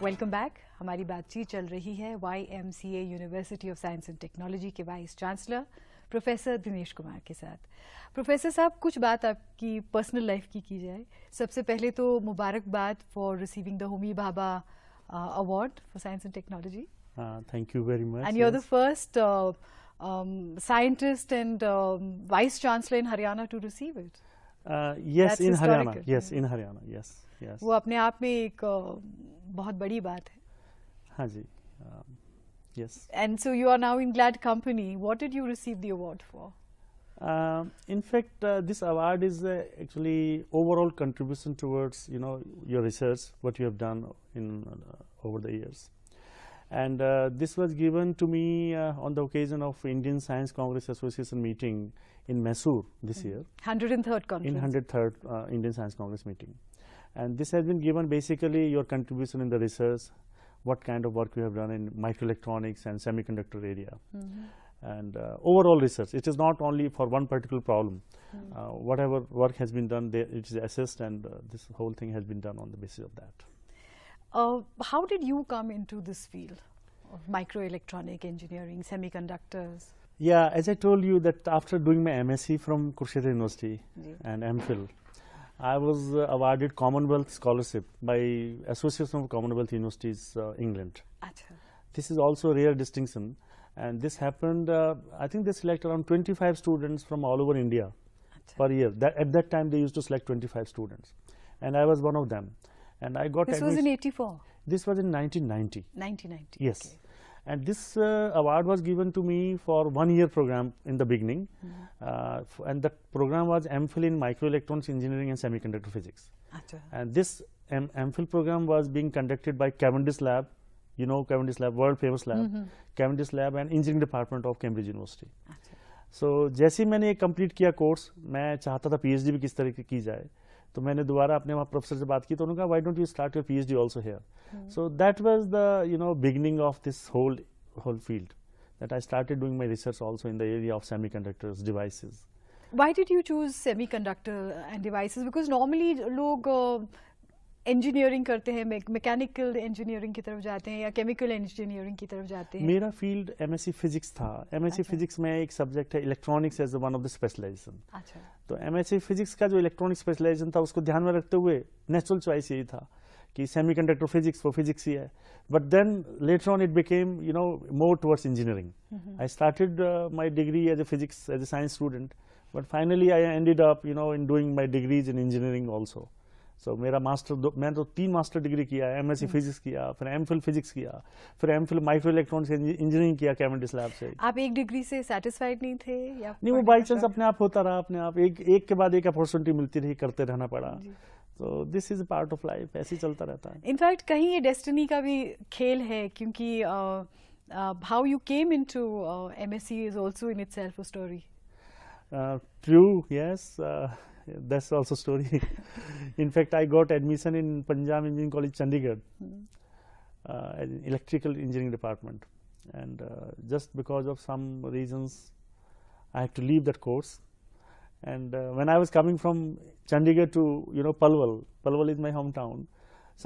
Welcome back. हमारी बातचीत चल रही है YMCA university of science and technology के vice chancellor professor Dinesh Kumar के साथ। प्रोफेसर साहब, कुछ बात आपकी पर्सनल लाइफ की जाए। सबसे पहले तो मुबारकबाद for receiving the Homi Bhabha award for science and technology. Thank you very much. And you're the first scientist and vice chancellor in Haryana to receive it. Yes, That's in Haryana. historical. Yes, in Haryana. Yes, yes. वो अपने आप में एक बहुत बड़ी बात है। हाँ जी. Yes. And so you are now in glad company. What did you receive the award for? In fact, this award is actually overall contribution towards your research, what you have done in over the years. And this was given to me on the occasion of Indian Science Congress Association meeting in Mysore this year. 103rd conference. In 103rd Indian Science Congress meeting. And this has been given basically your contribution in the research, what kind of work you have done in microelectronics and semiconductor area. And overall research. It is not only for one particular problem. Whatever work has been done, it is assessed, and this whole thing has been done on the basis of that. How did you come into this field of microelectronic engineering, semiconductors? Yeah, as I told you that after doing my MSc from Kurukshetra University and MPhil, I was awarded Commonwealth Scholarship by Association of Commonwealth Universities, England. Achha. This is also a rare distinction, and this happened, I think they select around 25 students from all over India per year. At that time they used to select 25 students, and I was one of them. And I got This was in 84? This was in 1990. 1990. Yes. Okay. And this award was given to me for 1 year program in the beginning, and the program was MPhil in Microelectronics Engineering and Semiconductor Physics. Achha. And this MPhil program was being conducted by Cavendish Lab you know Cavendish Lab, world famous lab, Cavendish Lab and Engineering Department of Cambridge University. So जैसे ही मैंने ये complete किया course, मैं चाहता था PhD भी किस तरह की जाए, तो मैंने दोबारा अपने वहाँ प्रोफेसर से बात की, तो उन्होंने कहा why don't you start your PhD also here. So that was the beginning of this whole field, that I started doing my research also in the area of semiconductors, devices. Why did you choose semiconductor and devices? Because normally लोग engineering करते हैं, mechanical engineering की तरफ जाते हैं या chemical engineering की तरफ जाते हैं. मेरा फील्ड MSc फिजिक्स था. MSc फिजिक्स में एक सब्जेक्ट है electronics as one of the specialisation. अच्छा. तो MSc फिजिक्स का जो इलेक्ट्रॉनिक्स स्पेशलाइजेशन था, उसको ध्यान में रखते हुए नेचुरल चॉइस यही था कि सेमीकंडक्टर फिजिक्स वो फिजिक्स ही है. But then later on it became more towards engineering. I started my degree as a physics, as a science student, but finally I ended up in doing my degrees in engineering also. So मेरा मैं तो 3 master degree किया है. MSc physics किया, फिर MPhil physics किया, फिर MPhil micro electronics engineering किया कैवेंडिश लैब से. आप एक डिग्री से सेटिस्फाइड नहीं थे या नहीं, वो बाई चांस अपने आप होता रहा, अपने आप एक के बाद एक अपॉर्चुनिटी मिलती रही, करते रहना पड़ा. तो this is part of life, ऐसे ही चलता रहता है. इनफैक्ट कहीं ये डेस्टिनी का भी खेल है, क्योंकि how you came into MSc is also in itself a story. True, yes. That's also story. In fact, I got admission in Punjab Engineering College, Chandigarh, electrical engineering department, and just because of some reasons, I had to leave that course. And when I was coming from Chandigarh to Palwal is my hometown.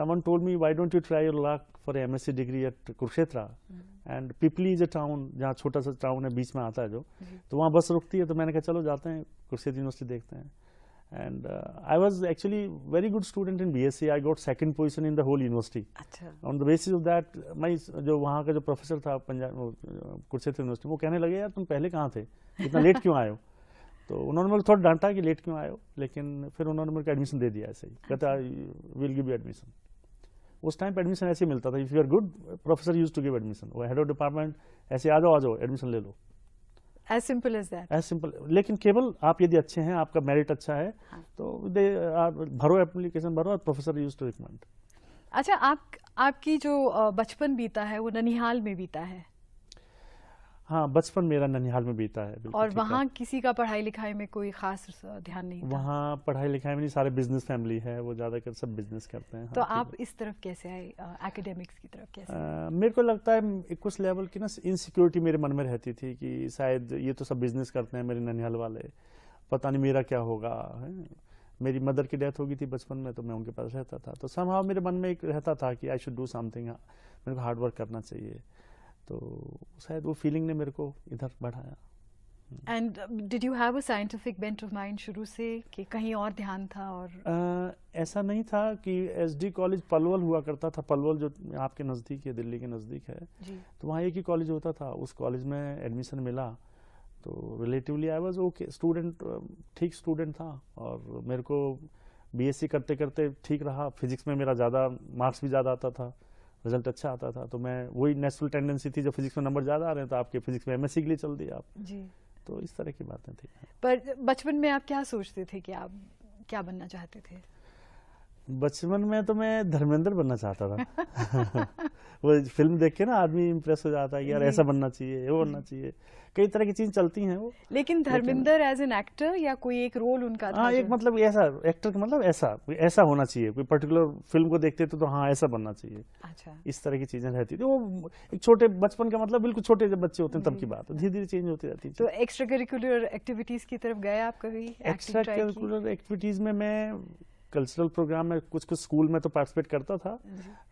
Someone told me, why don't you try your luck for a MSc degree at Kurukshetra? And Pipli is a town, जहाँ छोटा सा town है, बीच में आता है जो, तो वहाँ बस रुकती है. तो मैंने कहा चलो जाते हैं, कुरुक्षेत्र यूनिवर्सिटी देखते हैं. And I was actually very good student in BSc. I got second position in the whole university. अच्छा. On the basis of that, my जो वहाँ का जो प्रोफेसर था पंजाब कुरुक्षेत्र यूनिवर्सिटी, वो कहने लगे यार तुम पहले कहाँ थे, इतना लेट क्यों आए हो. तो उन्होंने मुझे थोड़ा डांटा कि लेट क्यों आए हो, लेकिन फिर उन्होंने मुझे एडमिशन दे दिया ऐसे ही. कहता विल गिव यू एडमिशन. उस टाइम पे एडमिशन ऐसे ही मिलता था. If you are good, professor used to give admission. वो हेड ऑफ डिपार्टमेंट ऐसे आ जाओ एडमिशन ले लो. As simple as that. As simple. लेकिन केवल आप यदि अच्छे हैं, आपका मेरिट अच्छा है, तो भरो एप्लीकेशन भरो और प्रोफेसर यूज्ड टू रिकमेंड. अच्छा, आपकी जो बचपन बीता है वो ननिहाल में बीता है. हाँ, बचपन मेरा ननिहाल में बीता है. और वहाँ किसी का पढ़ाई लिखाई में कोई खास ध्यान नहीं था? वहाँ पढ़ाई लिखाई में नहीं, सारे बिजनेस फैमिली है, वो ज्यादातर सब बिजनेस करते हैं. तो आप इस तरफ कैसे आए, एकेडमिक्स की तरफ कैसे? मेरे को लगता है कुछ लेवल की ना इनसिक्योरिटी मेरे मन में रहती थी कि शायद ये तो सब बिजनेस करते हैं मेरे ननिहाल वाले, पता नहीं मेरा क्या होगा. मेरी मदर की डेथ हो गई थी बचपन में, तो मैं उनके पास रहता था. तो समहाउ मेरे मन में एक रहता था कि आई शुड डू समथिंग, मेरे को हार्ड वर्क करना चाहिए. तो शायद वो फीलिंग ने मेरे को इधर बढ़ाया. And did you have a scientific bent of mind शुरू से, कि कहीं और ध्यान था? और ऐसा नहीं था कि SD कॉलेज पलवल हुआ करता था. पलवल जो आपके नज़दीक है, दिल्ली के नज़दीक है जी. तो वहाँ एक ही कॉलेज होता था. उस कॉलेज में एडमिशन मिला तो relatively I was okay student, ठीक स्टूडेंट था. और मेरे को BSc करते करते ठीक रहा. फिजिक्स में मेरा ज़्यादा मार्क्स भी ज़्यादा आता था, रिजल्ट अच्छा आता था. तो मैं वही नेचुरल टेंडेंसी थी, जो फिजिक्स में नंबर ज़्यादा आ रहे हैं तो आपके फिजिक्स में MSc के लिए चल दिया आप जी. तो इस तरह की बातें थी. पर बचपन में आप क्या सोचते थे कि आप क्या बनना चाहते थे? बचपन में तो मैं धर्मेंद्र बनना चाहता था. वो फिल्म देख के ना आदमी इम्प्रेस हो जाता है कि यार ऐसा बनना चाहिए, वो बनना चाहिए. कई तरह की चीज चलती हैं वो. लेकिन धर्मेंद्र एज एन एक्टर या कोई एक रोल उनका था? हाँ, एक मतलब ऐसा एक्टर का मतलब ऐसा होना चाहिए. कोई पर्टिकुलर फिल्म को देखते तो हाँ ऐसा बनना चाहिए. अच्छा, इस तरह की चीजें रहती थी. वो एक छोटे बचपन का मतलब बिल्कुल छोटे जब बच्चे होते हैं तब की बात है. धीरे धीरे चेंज होती रहती है. तो एक्स्ट्रा करिकुलर एक्टिविटीज की तरफ गए आप कभी? एक्स्ट्रा करिकुलर एक्टिविटीज में मैं कल्चरल प्रोग्राम में कुछ स्कूल में तो पार्टिसिपेट करता था.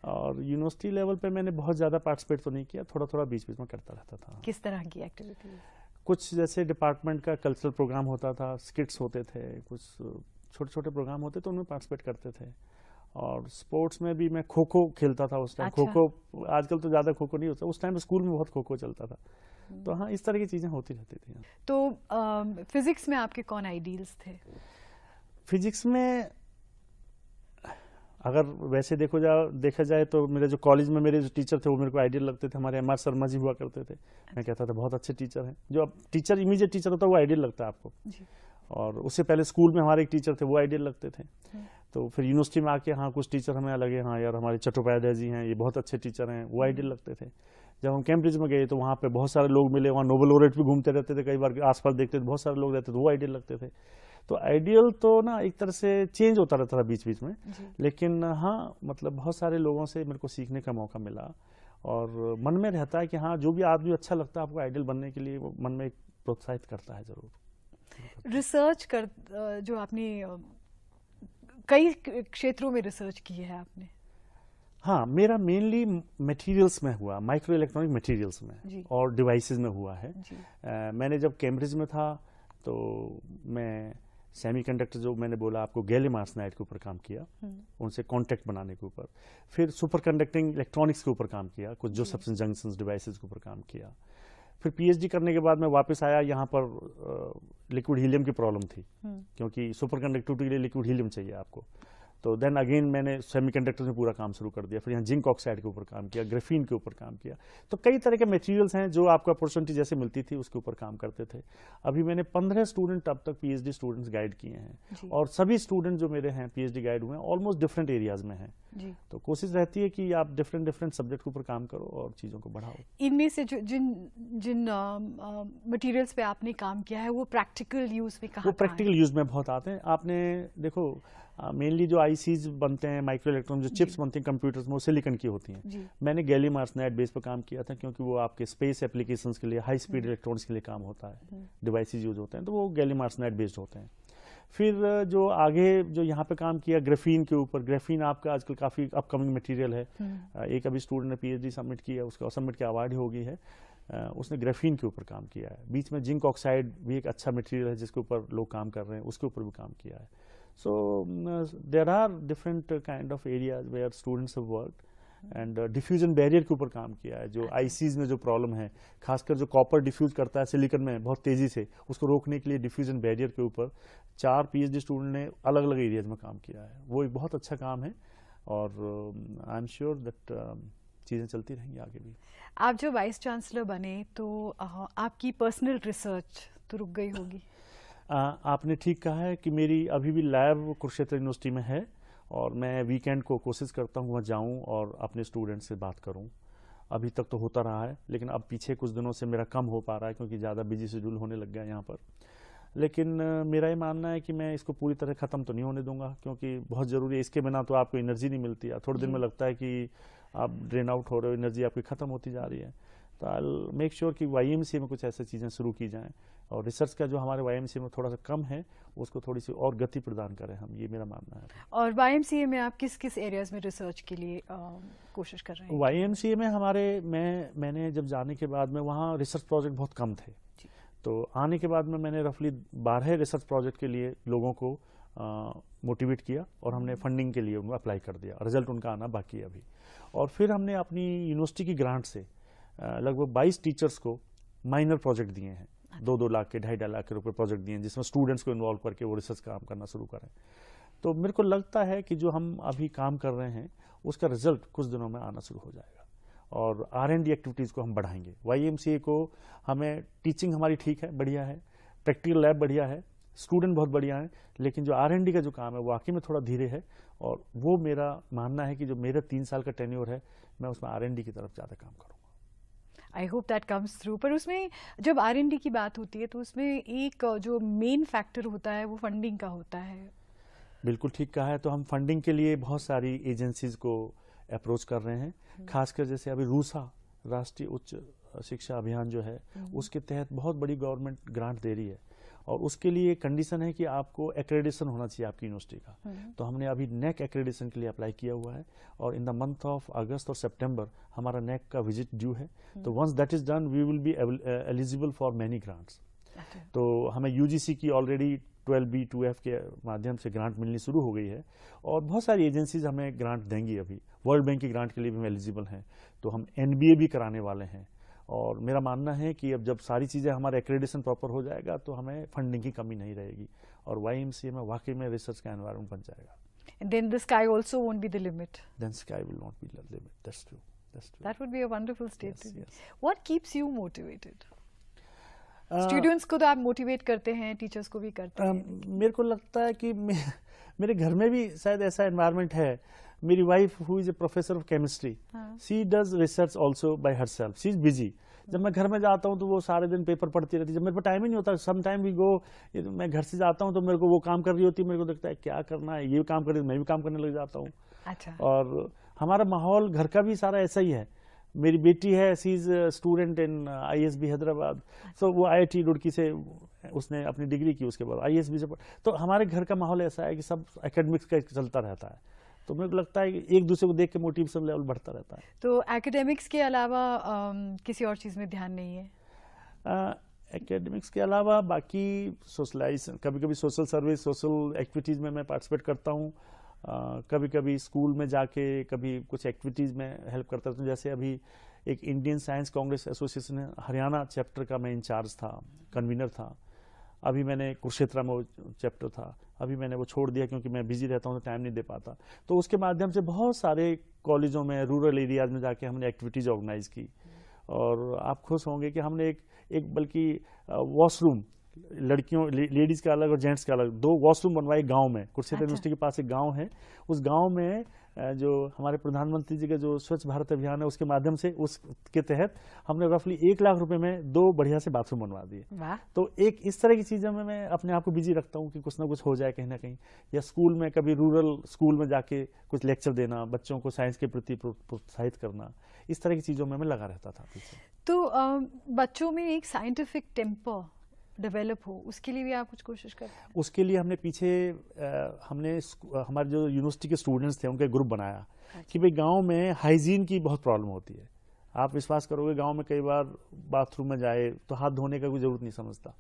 और यूनिवर्सिटी लेवल पे मैंने बहुत ज़्यादा पार्टिसिपेट तो नहीं किया, थोड़ा थोड़ा बीच बीच में करता रहता था. किस तरह की एक्टिविटीज? कुछ जैसे डिपार्टमेंट का कल्चरल प्रोग्राम होता था, स्किट्स होते थे, कुछ छोटे छोटे प्रोग्राम होते तो उनमें पार्टिसिपेट करते थे. और स्पोर्ट्स में भी मैं खो खो खेलता था उस टाइम. खो खो आजकल तो ज़्यादा खो खो नहीं होता, उस टाइम स्कूल में बहुत खो खो चलता था. तो हाँ, इस तरह की चीज़ें होती रहती थी. तो फिजिक्स में आपके कौन आइडियल्स थे? फिजिक्स में अगर वैसे देखा जाए तो मेरे जो कॉलेज में मेरे जो टीचर थे वो मेरे को आइडियल लगते थे. हमारे MR शर्मा जी हुआ करते थे. मैं कहता था बहुत अच्छे टीचर हैं. जो अब टीचर इमीडिएट टीचर होता है वो आइडियल लगता है आपको. और उससे पहले स्कूल में हमारे एक टीचर थे, वो आइडियल लगते थे। तो फिर यूनिवर्सिटी में आके हाँ कुछ टीचर हमें लगे हाँ यार हमारे चट्टोपाध्याय जी हैं, ये बहुत अच्छे टीचर हैं, वो आइडियल लगते थे। जब हम कैम्ब्रिज में गए तो वहाँ पे बहुत सारे लोग मिले, वहाँ नोबेल लॉरेट भी घूमते रहते थे, कई बार आसपास देखते थे बहुत सारे लोग रहते थे, वो आइडियल लगते थे। तो आइडियल तो ना एक तरह से चेंज होता रहता था बीच बीच में, लेकिन हाँ मतलब बहुत सारे लोगों से मेरे को सीखने का मौका मिला और मन में रहता है कि हाँ जो भी आदमी अच्छा लगता है आपको आइडियल बनने के लिए, वो मन में प्रोत्साहित करता है जरूर। रिसर्च कर जो आपने कई क्षेत्रों में रिसर्च की है आपने? हाँ, मेरा मेनली मटेरियल्स में हुआ, माइक्रो इलेक्ट्रॉनिक मटेरियल्स में और डिवाइसेस में हुआ है। मैंने जब कैम्ब्रिज में था तो मैं सेमीकंडक्टर जो मैंने बोला आपको गैलियम आर्सेनाइड के ऊपर काम किया, उनसे कॉन्टैक्ट बनाने के ऊपर। फिर सुपर कंडक्टिंग इलेक्ट्रॉनिक्स के ऊपर काम किया, कुछ जोसेफ्सन जंक्शंस डिवाइसेस के ऊपर काम किया। फिर पीएचडी करने के बाद मैं वापस आया, यहाँ पर लिक्विड हीलियम की प्रॉब्लम थी क्योंकि सुपर कंडक्टिविटी के लिए लिक्विड हीलियम चाहिए आपको। तो देन अगेन मैंने सेमीकंडक्टर में पूरा काम शुरू कर दिया। फिर यहाँ जिंक ऑक्साइड के ऊपर काम किया, ग्राफीन के ऊपर काम किया। तो कई तरह के मटेरियल्स हैं जो आपको अपॉर्चुनिटी जैसे मिलती थी उसके ऊपर काम करते थे। अभी मैंने 15 स्टूडेंट अब तक पीएचडी स्टूडेंट्स गाइड किए हैं और सभी स्टूडेंट जो मेरे हैं पीएचडी गाइड हुए हैं ऑलमोस्ट डिफरेंट एरियाज में हैं। तो कोशिश रहती है कि आप डिफरेंट सब्जेक्ट के ऊपर काम करो और चीज़ों को बढ़ाओ। इनमें से जो जिन मटेरियल्स पे आपने काम किया है वो प्रैक्टिकल यूज में कहाँ? वो प्रैक्टिकल यूज में बहुत आते हैं। आपने देखो मेनली जो आईसीज बनते हैं, माइक्रो इलेक्ट्रॉन जो चिप्स बनती हैं कंप्यूटर्स में, वो सिलिकॉन की होती हैं। मैंने गैलियम आर्सेनाइड बेस पर काम किया था क्योंकि वो आपके स्पेस एप्लीकेशंस के लिए, हाई स्पीड इलेक्ट्रॉनिक्स के लिए काम होता है, डिवाइसेज यूज होते हैं, तो वो गैलियम आर्सेनाइड बेस्ड होते हैं। फिर जो आगे जो यहाँ पे काम किया ग्राफीन के ऊपर, ग्राफीन आपका आजकल काफ़ी अपकमिंग मटेरियल है। एक अभी स्टूडेंट ने पीएचडी सबमिट किया, उसका सबमिट की अवार्ड हो गई है, उसने ग्राफीन के ऊपर काम किया है। बीच में जिंक ऑक्साइड भी एक अच्छा मटेरियल है जिसके ऊपर लोग काम कर रहे हैं, उसके ऊपर भी काम किया है। So there are different kind of areas where students have worked and diffusion barrier के ऊपर काम किया है। जो ICs में जो प्रॉब्लम है, खासकर जो कॉपर डिफ्यूज करता है सिलिकॉन में बहुत तेजी से, उसको रोकने के लिए डिफ्यूजन बैरियर के ऊपर 4 पीएचडी स्टूडेंट ने अलग अलग एरियाज में काम किया है। वो एक बहुत अच्छा काम है और आई एम श्योर दैट चीज़ें चलती रहेंगी आगे भी। आप जो वाइस चांसलर बने तो आपकी पर्सनल रिसर्च तो रुक गई होगी? आपने ठीक कहा है कि मेरी अभी भी लैब कुरुक्षेत्र यूनिवर्सिटी में है और मैं वीकेंड को कोशिश करता हूँ वहाँ जाऊँ और अपने स्टूडेंट से बात करूँ। अभी तक तो होता रहा है, लेकिन अब पीछे कुछ दिनों से मेरा कम हो पा रहा है क्योंकि ज़्यादा बिजी शेड्यूल होने लग गया यहाँ पर। लेकिन मेरा ये मानना है कि मैं इसको पूरी तरह ख़त्म तो नहीं होने दूंगा क्योंकि बहुत ज़रूरी है। इसके बिना तो आपको एनर्जी नहीं मिलती है, थोड़े दिन में लगता है कि आप ड्रेन आउट हो रहे हो, एनर्जी आपकी ख़त्म होती जा रही है। तो आई मेक श्योर कि YMCA में कुछ ऐसी चीज़ें शुरू की जाएं और रिसर्च का जो हमारे YMCA में थोड़ा सा कम है उसको थोड़ी सी और गति प्रदान करें हम, ये मेरा मानना है। और YMCA में आप किस किस एरियाज में रिसर्च के लिए कोशिश कर रहे हैं? YMCA में हमारे मैंने जब जाने के बाद में वहाँ रिसर्च प्रोजेक्ट बहुत कम थे, तो आने के बाद में मैंने रफली 12 रिसर्च प्रोजेक्ट के लिए लोगों को मोटिवेट किया और हमने फंडिंग के लिए उनको अप्लाई कर दिया। रिजल्ट उनका आना बाकी है अभी। और फिर हमने अपनी यूनिवर्सिटी की ग्रांट से लगभग 22 टीचर्स को माइनर प्रोजेक्ट दिए हैं, 2-2 लाख के 2.5 लाख के रुपए प्रोजेक्ट दिए हैं जिसमें स्टूडेंट्स को इन्वॉल्व करके वो रिसर्च काम करना शुरू करें। तो मेरे को लगता है कि जो हम अभी काम कर रहे हैं उसका रिजल्ट कुछ दिनों में आना शुरू हो जाएगा और R&D एक्टिविटीज़ को हम बढ़ाएंगे। YMCA को हमें टीचिंग हमारी ठीक है, बढ़िया है, प्रैक्टिकल लैब बढ़िया है, स्टूडेंट बहुत बढ़िया है, लेकिन जो R&D का जो काम है वो वाकई में थोड़ा धीरे है और वो मेरा मानना है कि जो मेरा 3 साल का टेन्योर है मैं उसमें R&D की तरफ ज़्यादा काम करूँगा। I hope that comes through. पर उसमें जब R&D की बात होती है तो उसमें एक जो मेन फैक्टर होता है वो फंडिंग का होता है। बिल्कुल ठीक कहा है। तो हम फंडिंग के लिए बहुत सारी एजेंसीज को अप्रोच कर रहे हैं, खासकर जैसे अभी रूसा राष्ट्रीय उच्च शिक्षा अभियान जो है उसके तहत बहुत बड़ी गवर्नमेंट ग्रांट दे रही है और उसके लिए कंडीशन है कि आपको एक्रेडिटेशन होना चाहिए आपकी यूनिवर्सिटी का। तो हमने अभी नेक एक्रेडिटेशन के लिए अप्लाई किया हुआ है और in the month of August और सितंबर हमारा नेक का विजिट ड्यू है। तो once that is done we will be eligible for many grants. तो हमें UGC की ऑलरेडी 12B 2F के माध्यम से ग्रांट मिलनी शुरू हो गई है और बहुत सारी एजेंसीज हमें ग्रांट देंगी। अभी वर्ल्ड बैंक की ग्रांट के लिए भी हम एलिजिबल हैं, तो हम NBA भी कराने वाले हैं और मेरा मानना है कि अब जब सारी चीज़ें हमारे एक्रेडिटेशन प्रॉपर हो जाएगा तो हमें फंडिंग की कमी नहीं रहेगी और YMCA में वाकई में रिसर्च का एनवायरनमेंट बन जाएगा। And then the sky also won't be the limit. Then sky will not be the limit. That's true. That's true. That would be a wonderful state to be. Yes. What keeps you motivated? Students को तो आप motivate करते हैं, teachers को भी करते हैं। मेरे को लगता है कि मेरे घर में भी शायद ऐसा एनवायरनमेंट है। मेरी wife who is a professor of chemistry, she does research also by herself, she is busy. जब मैं घर में जाता हूँ तो वो सारे दिन पेपर पढ़ती रहती है, जब मेरे पास टाइम ही नहीं होता। सम टाइम वी गो, मैं घर से जाता हूँ तो मेरे को वो काम कर रही होती है, मेरे को लगता है क्या करना है, ये काम कर रही है, मैं भी काम करने लग जाता हूँ। अच्छा। और हमारा माहौल घर का भी सारा ऐसा ही है। मेरी बेटी है, she is student in ISB Hyderabad, so वो IIT रुड़की से उसने अपनी डिग्री की, उसके बाद ISB से। तो हमारे घर का माहौल ऐसा है कि सब एकेडमिक्स का चलता रहता है, तो मेरे को लगता है कि एक दूसरे को देख के मोटिवेशन लेवल बढ़ता रहता है। तो एकेडमिक्स के अलावा किसी और चीज़ में ध्यान नहीं है? एकेडमिक्स के अलावा बाकी सोशलाइज, कभी कभी सोशल सर्विस, सोशल एक्टिविटीज़ में मैं पार्टिसिपेट करता हूँ। कभी कभी स्कूल में जाके कभी कुछ एक्टिविटीज़ में हेल्प करता हूँ। जैसे अभी एक इंडियन साइंस कांग्रेस एसोसिएशन है, हरियाणा चैप्टर का मैं इंचार्ज था, कन्वीनर था। अभी मैंने कुरुक्षेत्र में वो चैप्टर था, अभी मैंने वो छोड़ दिया क्योंकि मैं बिजी रहता हूँ तो टाइम नहीं दे पाता। तो उसके माध्यम से बहुत सारे कॉलेजों में, रूरल एरियाज में जाके हमने एक्टिविटीज़ ऑर्गेनाइज की। और आप खुश होंगे कि हमने एक बल्कि वॉशरूम, लड़कियों लेडीज़ का अलग और जेंट्स का अलग, 2 वॉशरूम बनवाए गांव में। कुरुक्षेत्र यूनिवर्सिटी के पास एक गांव है, उस गांव में जो हमारे प्रधानमंत्री जी का जो स्वच्छ भारत अभियान है उसके माध्यम से, उसके तहत हमने रफली 1 लाख रुपए में 2 बढ़िया से बाथरूम बनवा दिए। तो एक इस तरह की चीज़ों में मैं अपने आप को बिजी रखता हूँ कि कुछ ना कुछ हो जाए कहीं ना कहीं। या स्कूल में कभी रूरल स्कूल में जाके कुछ लेक्चर देना, बच्चों को साइंस के प्रति प्रोत्साहित करना, इस तरह की चीज़ों में मैं लगा रहता था पीछे। तो बच्चों में एक साइंटिफिक टेम्पर डेवलप हो, उसके लिए भी आप कुछ कोशिश करते हैं? उसके लिए हमने पीछे हमने हमारे जो यूनिवर्सिटी के स्टूडेंट्स थे उनका ग्रुप बनाया कि भाई गांव में हाइजीन की बहुत प्रॉब्लम होती है। आप विश्वास करोगे, गांव में कई बार बाथरूम में जाए तो हाथ धोने का कोई जरूरत नहीं समझता।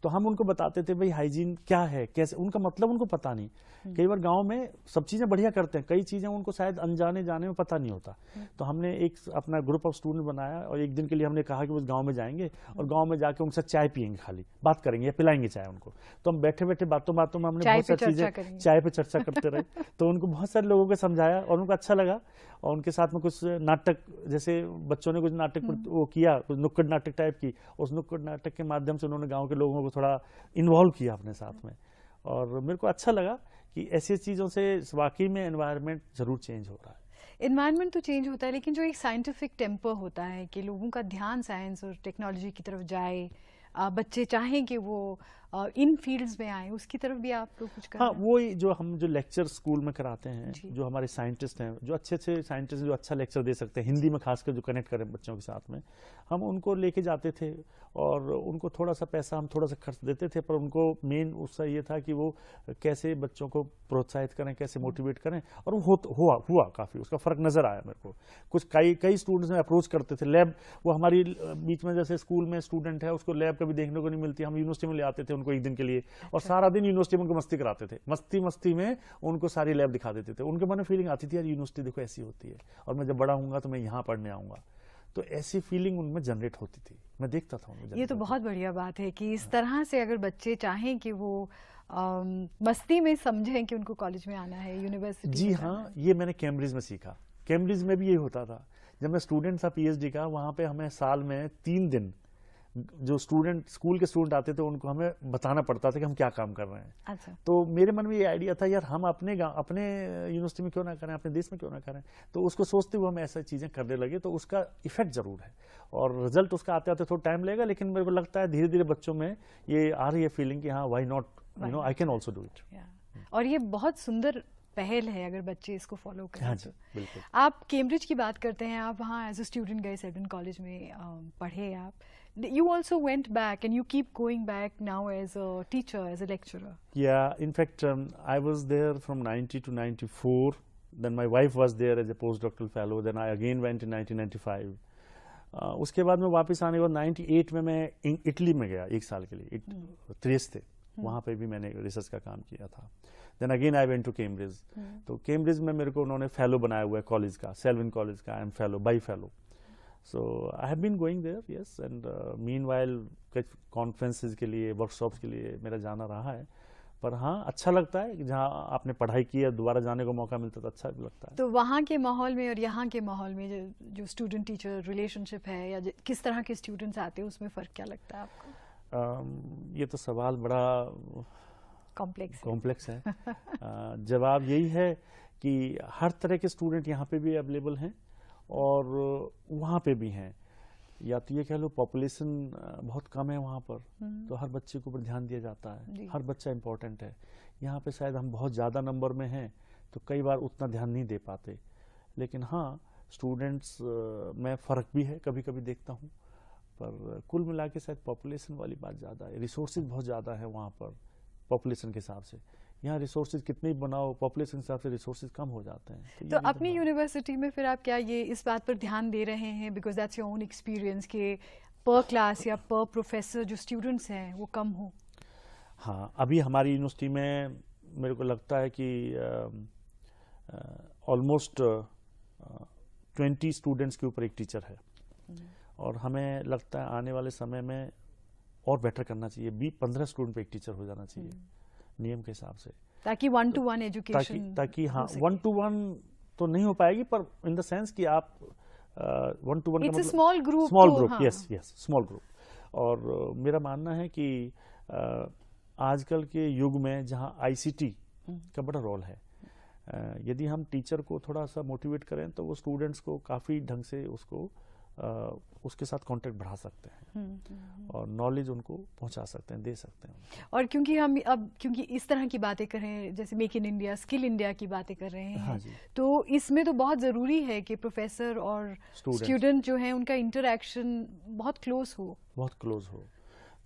तो हम उनको बताते थे भाई हाइजीन क्या है, कैसे, उनका मतलब उनको पता नहीं। कई बार गांव में सब चीजें बढ़िया करते हैं, कई चीजें उनको शायद अनजाने जाने में पता नहीं होता। तो हमने एक अपना ग्रुप ऑफ स्टूडेंट बनाया और एक दिन के लिए हमने कहा कि उस गांव में जाएंगे और गांव में जाके उनसे चाय पियेंगे, खाली बात करेंगे या पिलाएंगे चाय उनको। तो हम बैठे बैठे बातों बातों में हमने बहुत सारी चीजें चाय पे चर्चा करते रहे। तो उनको बहुत सारे लोगों को समझाया और उनको अच्छा लगा। और उनके साथ में कुछ नाटक, जैसे बच्चों ने कुछ नाटक वो किया, कुछ नुक्कड़ नाटक टाइप की, उस नुक्कड़ नाटक के माध्यम से उन्होंने गांव के लोगों को थोड़ा इन्वॉल्व किया अपने साथ में। और मेरे को अच्छा लगा कि ऐसी चीज़ों से वाकई में एनवायरनमेंट जरूर चेंज हो रहा है। एनवायरनमेंट तो चेंज होता है, लेकिन जो एक साइंटिफिक टेम्पर होता है कि लोगों का ध्यान साइंस और टेक्नोलॉजी की तरफ जाए, बच्चे चाहें कि वो इन फील्ड्स में आए, उसकी तरफ भी आप लोग कुछ कर रहे हैं? हाँ, वो जो हम जो लेक्चर स्कूल में कराते हैं, जो हमारे साइंटिस्ट हैं, जो अच्छे अच्छे साइंटिस्ट जो अच्छा लेक्चर दे सकते हैं हिंदी में, खासकर जो कनेक्ट करें बच्चों के साथ में, हम उनको लेके जाते थे और उनको थोड़ा सा पैसा हम थोड़ा सा खर्च देते थे। पर उनको मेन उसका ये था कि वो कैसे बच्चों को प्रोत्साहित करें, कैसे मोटिवेट करें। और वो हुआ काफ़ी, उसका फ़र्क नज़र आया मेरे को। कुछ कई स्टूडेंट्स में अप्रोच करते थे लैब, वो हमारी बीच में जैसे स्कूल में स्टूडेंट है उसको लैब कभी देखने को नहीं मिलती, हम यूनिवर्सिटी में ले आते थे उनको एक दिन के लिए और सारा दिन यूनिवर्सिटी में उनको मस्ती कराते थे। मस्ती में उनको सारी लैब दिखा देते थे। उनके मन में फीलिंग आती थी यार यूनिवर्सिटी देखो ऐसी होती है और मैं जब बड़ा होऊंगा तो मैं यहाँ पढ़ने आऊँगा। तो ऐसी फीलिंग उनमें जनरेट होती थी, मैं देखता था उनमें। ये तो बहुत बढ़िया बात है कि इस तरह से अगर बच्चे चाहें कि वो मस्ती में समझें कि उनको कॉलेज में आना है, यूनिवर्सिटी। जी हाँ, ये मैंने कैम्ब्रिज में सीखा। कैम्ब्रिज में भी ये होता था, जब मैं स्टूडेंट था PhD का, वहाँ पे हमें साल में 3 दिन जो स्कूल के स्टूडेंट आते थे उनको हमें बताना पड़ता था कि हम क्या काम कर रहे हैं। अच्छा। तो मेरे मन में ये आइडिया था यार हम अपने यूनिवर्सिटी में क्यों ना करें, अपने देश में क्यों ना करें। तो उसको सोचते हुए हम ऐसी चीजें करने लगे। तो उसका इफेक्ट जरूर है और रिजल्ट उसका आते आते थोड़ा टाइम लगेगा, लेकिन मेरे को लगता है धीरे धीरे बच्चों में ये आ रही है फीलिंग कि हाँ why not, you know I can also do it. और ये बहुत सुंदर पहल है अगर बच्चे इसको फॉलो करें। हाँ जी, बिल्कुल। आप कैम्ब्रिज की बात करते हैं, आप वहाँ एज अ स्टूडेंट गए, सेल्बर्न कॉलेज में पढ़े आप। You also went back and you keep going back now as a teacher, as a lecturer. Yeah, in fact, I was there from 90 to 94. Then my wife was there as a postdoctoral fellow. Then I again went in 1995. उसके बाद मैं वापस आने के बाद 98 में मैं Italy में गया 1 साल के लिए। त्रेस थे, वहाँ पे भी मैंने रिसर्च का काम किया था। Then again I went to Cambridge. तो कैम्ब्रिज में मेरे को उन्होंने फेलो बनाया हुआ है कॉलेज का, सेल्विन कॉलेज का। I am fellow, by fellow. So I have been going there, yes, and meanwhile conferences के लिए, वर्कशॉप्स के लिए मेरा जाना रहा है। पर हाँ, अच्छा लगता है कि जहाँ आपने पढ़ाई की है दोबारा जाने को मौका मिलता है तो अच्छा भी लगता है। तो वहाँ के माहौल में और यहाँ के माहौल में जो स्टूडेंट टीचर रिलेशनशिप है या किस तरह के स्टूडेंट्स आते हैं, उसमें फ़र्क क्या लगता है आपको? ये तो सवाल बड़ा कॉम्प्लेक्स है। जवाब यही है कि हर तरह के स्टूडेंट यहाँ पे भी अवेलेबल हैं और वहाँ पे भी हैं। या तो ये कह लो पॉपुलेशन बहुत कम है वहाँ पर, तो हर बच्चे के ऊपर ध्यान दिया जाता है, हर बच्चा इम्पोर्टेंट है। यहाँ पे शायद हम बहुत ज़्यादा नंबर में हैं तो कई बार उतना ध्यान नहीं दे पाते, लेकिन हाँ स्टूडेंट्स में फ़र्क भी है, कभी कभी देखता हूँ, पर कुल मिला के शायद पॉपुलेशन वाली बात ज़्यादा है। रिसोर्सेज बहुत ज़्यादा है वहाँ पर पॉपुलेशन के हिसाब से। यहाँ रिसोर्सेज कितने भी बनाओ पॉपुलेशन के हिसाब से रिसोर्सेज कम हो जाते हैं। तो अपनी यूनिवर्सिटी में फिर आप क्या ये इस बात पर ध्यान दे रहे हैं, because that's your own experience, के पर क्लास या पर प्रोफेसर जो स्टूडेंट्स हैं वो कम हो? हाँ, अभी हमारी यूनिवर्सिटी में मेरे को लगता है कि ऑलमोस्ट 20 स्टूडेंट्स के ऊपर एक टीचर है, और हमें लगता है आने वाले समय में और बेटर करना चाहिए। 15 स्टूडेंट पे एक टीचर हो जाना चाहिए नियम के हिसाब से, ताकि 1-to-1 एजुकेशन, ताकि हाँ 1-to-1 तो नहीं हो पाएगी, पर इन द सेंस कि आप 1-to-1 का मतलब small group, yes small group. और मेरा मानना है कि आजकल के युग में जहाँ ICT का बड़ा रोल है, यदि हम टीचर को थोड़ा सा मोटिवेट करें तो वो स्टूडेंट्स को काफ़ी ढंग से उसके साथ कांटेक्ट बढ़ा सकते हैं और नॉलेज उनको पहुंचा सकते हैं, दे सकते हैं। और क्योंकि हम अब क्योंकि इस तरह की बातें कर रहे हैं, जैसे make in India, skill India की बातें कर रहे हैं, हाँ तो इसमें तो बहुत ज़रूरी है कि प्रोफेसर और स्टूडेंट जो है उनका इंटरेक्शन बहुत क्लोज हो।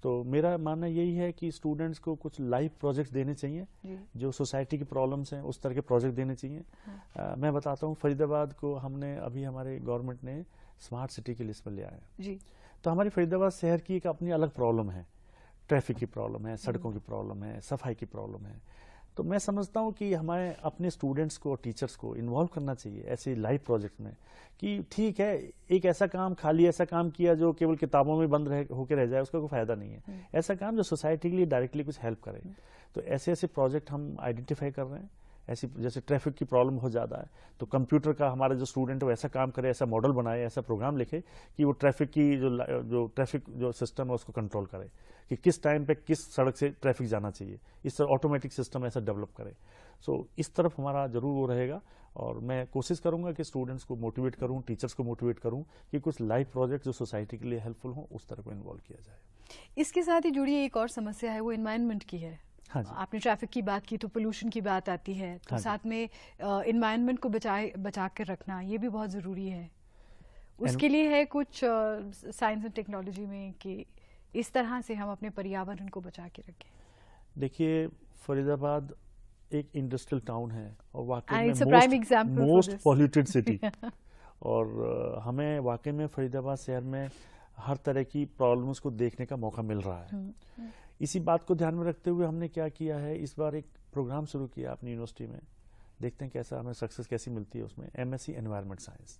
तो मेरा मानना यही है कि स्टूडेंट्स को कुछ लाइव प्रोजेक्ट्स देने चाहिए, जो सोसाइटी की प्रॉब्लम्स हैं उस तरह के प्रोजेक्ट देने चाहिए। मैं बताता हूँ, फरीदाबाद को हमने अभी हमारे गवर्नमेंट ने स्मार्ट सिटी की लिस्ट में ले आया जी। तो हमारी फरीदाबाद शहर की एक अपनी अलग प्रॉब्लम है, ट्रैफिक की प्रॉब्लम है, सड़कों की प्रॉब्लम है, सफाई की प्रॉब्लम है। तो मैं समझता हूँ कि हमें अपने स्टूडेंट्स को और टीचर्स को इन्वॉल्व करना चाहिए ऐसे लाइव प्रोजेक्ट में, कि ठीक है एक ऐसा काम, खाली ऐसा काम किया जो केवल किताबों में बंद होकर रह जाए, उसका कोई फायदा नहीं है। ऐसा काम जो सोसाइटी के लिए डायरेक्टली कुछ हेल्प करे। तो ऐसे ऐसे प्रोजेक्ट हम आइडेंटिफाई कर रहे हैं। ऐसी जैसे ट्रैफिक की प्रॉब्लम हो ज़्यादा है तो कंप्यूटर का हमारा जो स्टूडेंट है वो ऐसा काम करे, ऐसा मॉडल बनाए, ऐसा प्रोग्राम लिखे कि वो ट्रैफिक की जो ट्रैफिक जो सिस्टम है उसको कंट्रोल करे, कि किस टाइम पे किस सड़क से ट्रैफिक जाना चाहिए, इस तरह ऑटोमेटिक सिस्टम ऐसा डेवलप करे। सो इस तरफ हमारा जरूर वो रहेगा, और मैं कोशिश करूंगा कि स्टूडेंट्स को मोटिवेट करूं, टीचर्स को मोटिवेट करूं कि कुछ लाइव प्रोजेक्ट जो सोसाइटी के लिए हेल्पफुल हो उस तरह को इन्वॉल्व किया जाए। इसके साथ ही जुड़ी एक और समस्या है, वो एनवायरनमेंट की है। हाँ आपने ट्रैफिक की बात की तो पोल्यूशन की बात आती है, तो साथ में एनवायरनमेंट को बचा कर रखना ये भी बहुत ज़रूरी है। उसके लिए है कुछ साइंस एंड टेक्नोलॉजी में कि इस तरह से हम अपने पर्यावरण को बचा के रखें। देखिए फरीदाबाद एक इंडस्ट्रियल टाउन है और वाकई में मोस्ट पॉल्यूटेड सिटी और हमें वाकई में फरीदाबाद शहर में हर तरह की प्रॉब्लम्स को देखने का मौका मिल रहा है। इसी बात को ध्यान में रखते हुए हमने क्या किया है, इस बार एक प्रोग्राम शुरू किया अपनी यूनिवर्सिटी में, देखते हैं कैसा हमें सक्सेस कैसी मिलती है उसमें। MSc environment science.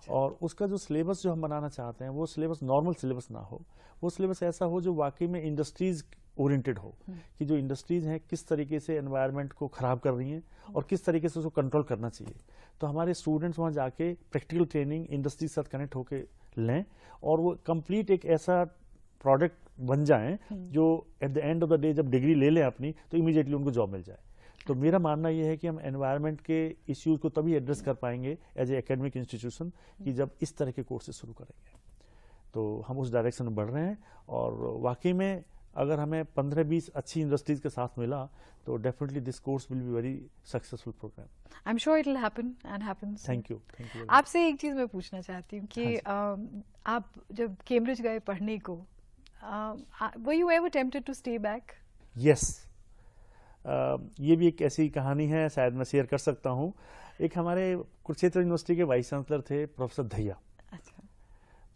और उसका जो सिलेबस जो हम बनाना चाहते हैं वो सिलेबस नॉर्मल सिलेबस ना हो, वो सिलेबस ऐसा हो जो वाकई में इंडस्ट्रीज ओरिएंटेड हो, कि जो इंडस्ट्रीज हैं किस तरीके से एनवायरनमेंट को खराब कर रही हैं और किस तरीके से उसको कंट्रोल करना चाहिए। तो हमारे स्टूडेंट्स वहाँ जाके प्रैक्टिकल ट्रेनिंग इंडस्ट्री के साथ कनेक्ट होकर लें और वो कंप्लीट एक ऐसा प्रोडक्ट बन जाएं जो at the end of the day जब डिग्री ले लें अपनी तो इमीडिएटली उनको जॉब मिल जाए। तो मेरा मानना यह है कि हम एनवायरनमेंट के इश्यूज को तभी एड्रेस कर पाएंगे एज ए एकेडमिक इंस्टीट्यूशन कि जब इस तरह के कोर्सेज शुरू करेंगे। तो हम उस डायरेक्शन में बढ़ रहे हैं और वाकई में अगर हमें 15-20 अच्छी इंडस्ट्रीज के साथ मिला तो definitely this course will be very successful programme. I am sure it will happen and happens. Thank you. आपसे एक चीज मैं पूछना चाहती हूँ कि आप जब कैम्ब्रिज गए पढ़ने को, were you ever tempted to stay back? Yes. ये भी एक ऐसी कहानी है, शायद मैं शेयर कर सकता हूँ। एक हमारे कुरुक्षेत्र यूनिवर्सिटी के वाइस चांसलर थे प्रोफेसर धैया। अच्छा।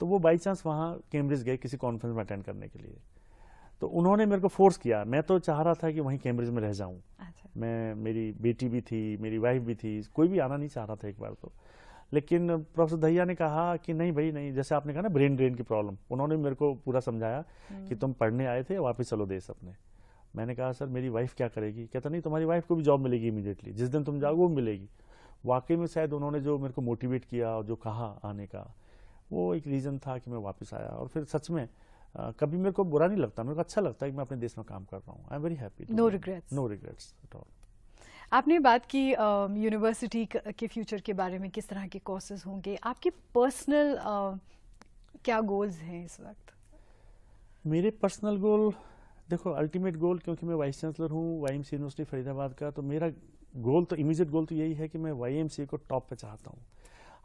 तो वो बाई चांस वहाँ कैम्ब्रिज गए किसी कॉन्फ्रेंस में अटेंड करने के लिए, तो उन्होंने मेरे को फोर्स किया। मैं तो चाह रहा था कि वहीं कैम्ब्रिज में रह जाऊँ। अच्छा। मैं, मेरी बेटी भी थी, मेरी वाइफ भी थी, कोई भी आना नहीं चाह रहा था एक बार तो। लेकिन प्रोफेसर धैया ने कहा कि नहीं भाई नहीं, जैसे आपने कहा ना ब्रेन ड्रेन की प्रॉब्लम, उन्होंने मेरे को पूरा समझाया कि तुम पढ़ने आए थे वापस चलो देश अपने। मैंने कहा सर मेरी वाइफ क्या करेगी? कहता नहीं तुम्हारी वाइफ को भी जॉब मिलेगी इमीडिएटली, जिस दिन तुम जाओगे वो मिलेगी। वाकई में शायद उन्होंने जो मेरे को मोटिवेट किया और जो कहा आने का, वो एक रीज़न था कि मैं वापस आया। और फिर सच में कभी मेरे को बुरा नहीं लगता, मेरे को अच्छा लगता है कि मैं अपने देश में काम कर रहा हूँ। I am very happy. No regrets? No regrets at all. आपने बात की यूनिवर्सिटी के फ्यूचर के बारे में, किस तरह के कोर्सेज होंगे, आपके पर्सनल क्या गोल्स हैं इस वक्त? मेरे पर्सनल गोल, देखो अल्टीमेट गोल, क्योंकि मैं वाइस चांसलर हूँ YMCA यूनिवर्सिटी फरीदाबाद का, तो मेरा गोल तो इमीडिएट गोल तो यही है कि मैं YMCA को टॉप पे चाहता हूँ।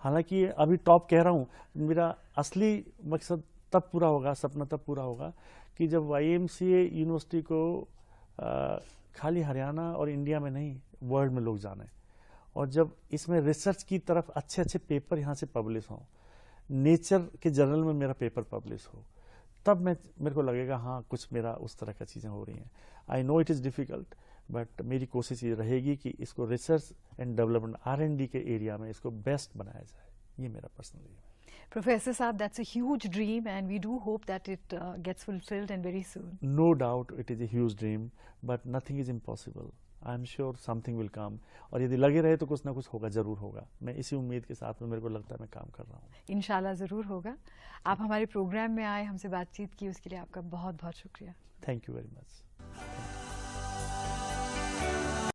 हालांकि अभी टॉप कह रहा हूँ, मेरा असली मकसद तब पूरा होगा, सपना तब पूरा होगा कि जब YMCA यूनिवर्सिटी को खाली हरियाणा और इंडिया में नहीं, वर्ल्ड में लोग जाने, और जब इसमें रिसर्च की तरफ अच्छे अच्छे पेपर यहाँ से पब्लिश हों, नेचर के जर्नल में मेरा पेपर पब्लिश हो, तब मेरे को लगेगा हाँ कुछ मेरा उस तरह का चीज़ें हो रही हैं। I know it is difficult, but मेरी कोशिश ये रहेगी कि इसको रिसर्च एंड डेवलपमेंट R&D के एरिया में इसको बेस्ट बनाया जाए। ये मेरा पर्सनल एम है। Professor Saab, that's a huge dream and we do hope that it gets fulfilled and very soon. No doubt it is a huge dream, but nothing is impossible. I am sure something will come. और यदि लगे रहे तो कुछ ना कुछ होगा, जरूर होगा। मैं इसी उम्मीद के साथ में मेरे को लगता है मैं काम कर रहा हूँ। इंशाल्लाह ज़रूर होगा। आप हमारे प्रोग्राम में आए, हमसे बातचीत की, उसके लिए आपका बहुत बहुत शुक्रिया। Thank you very much.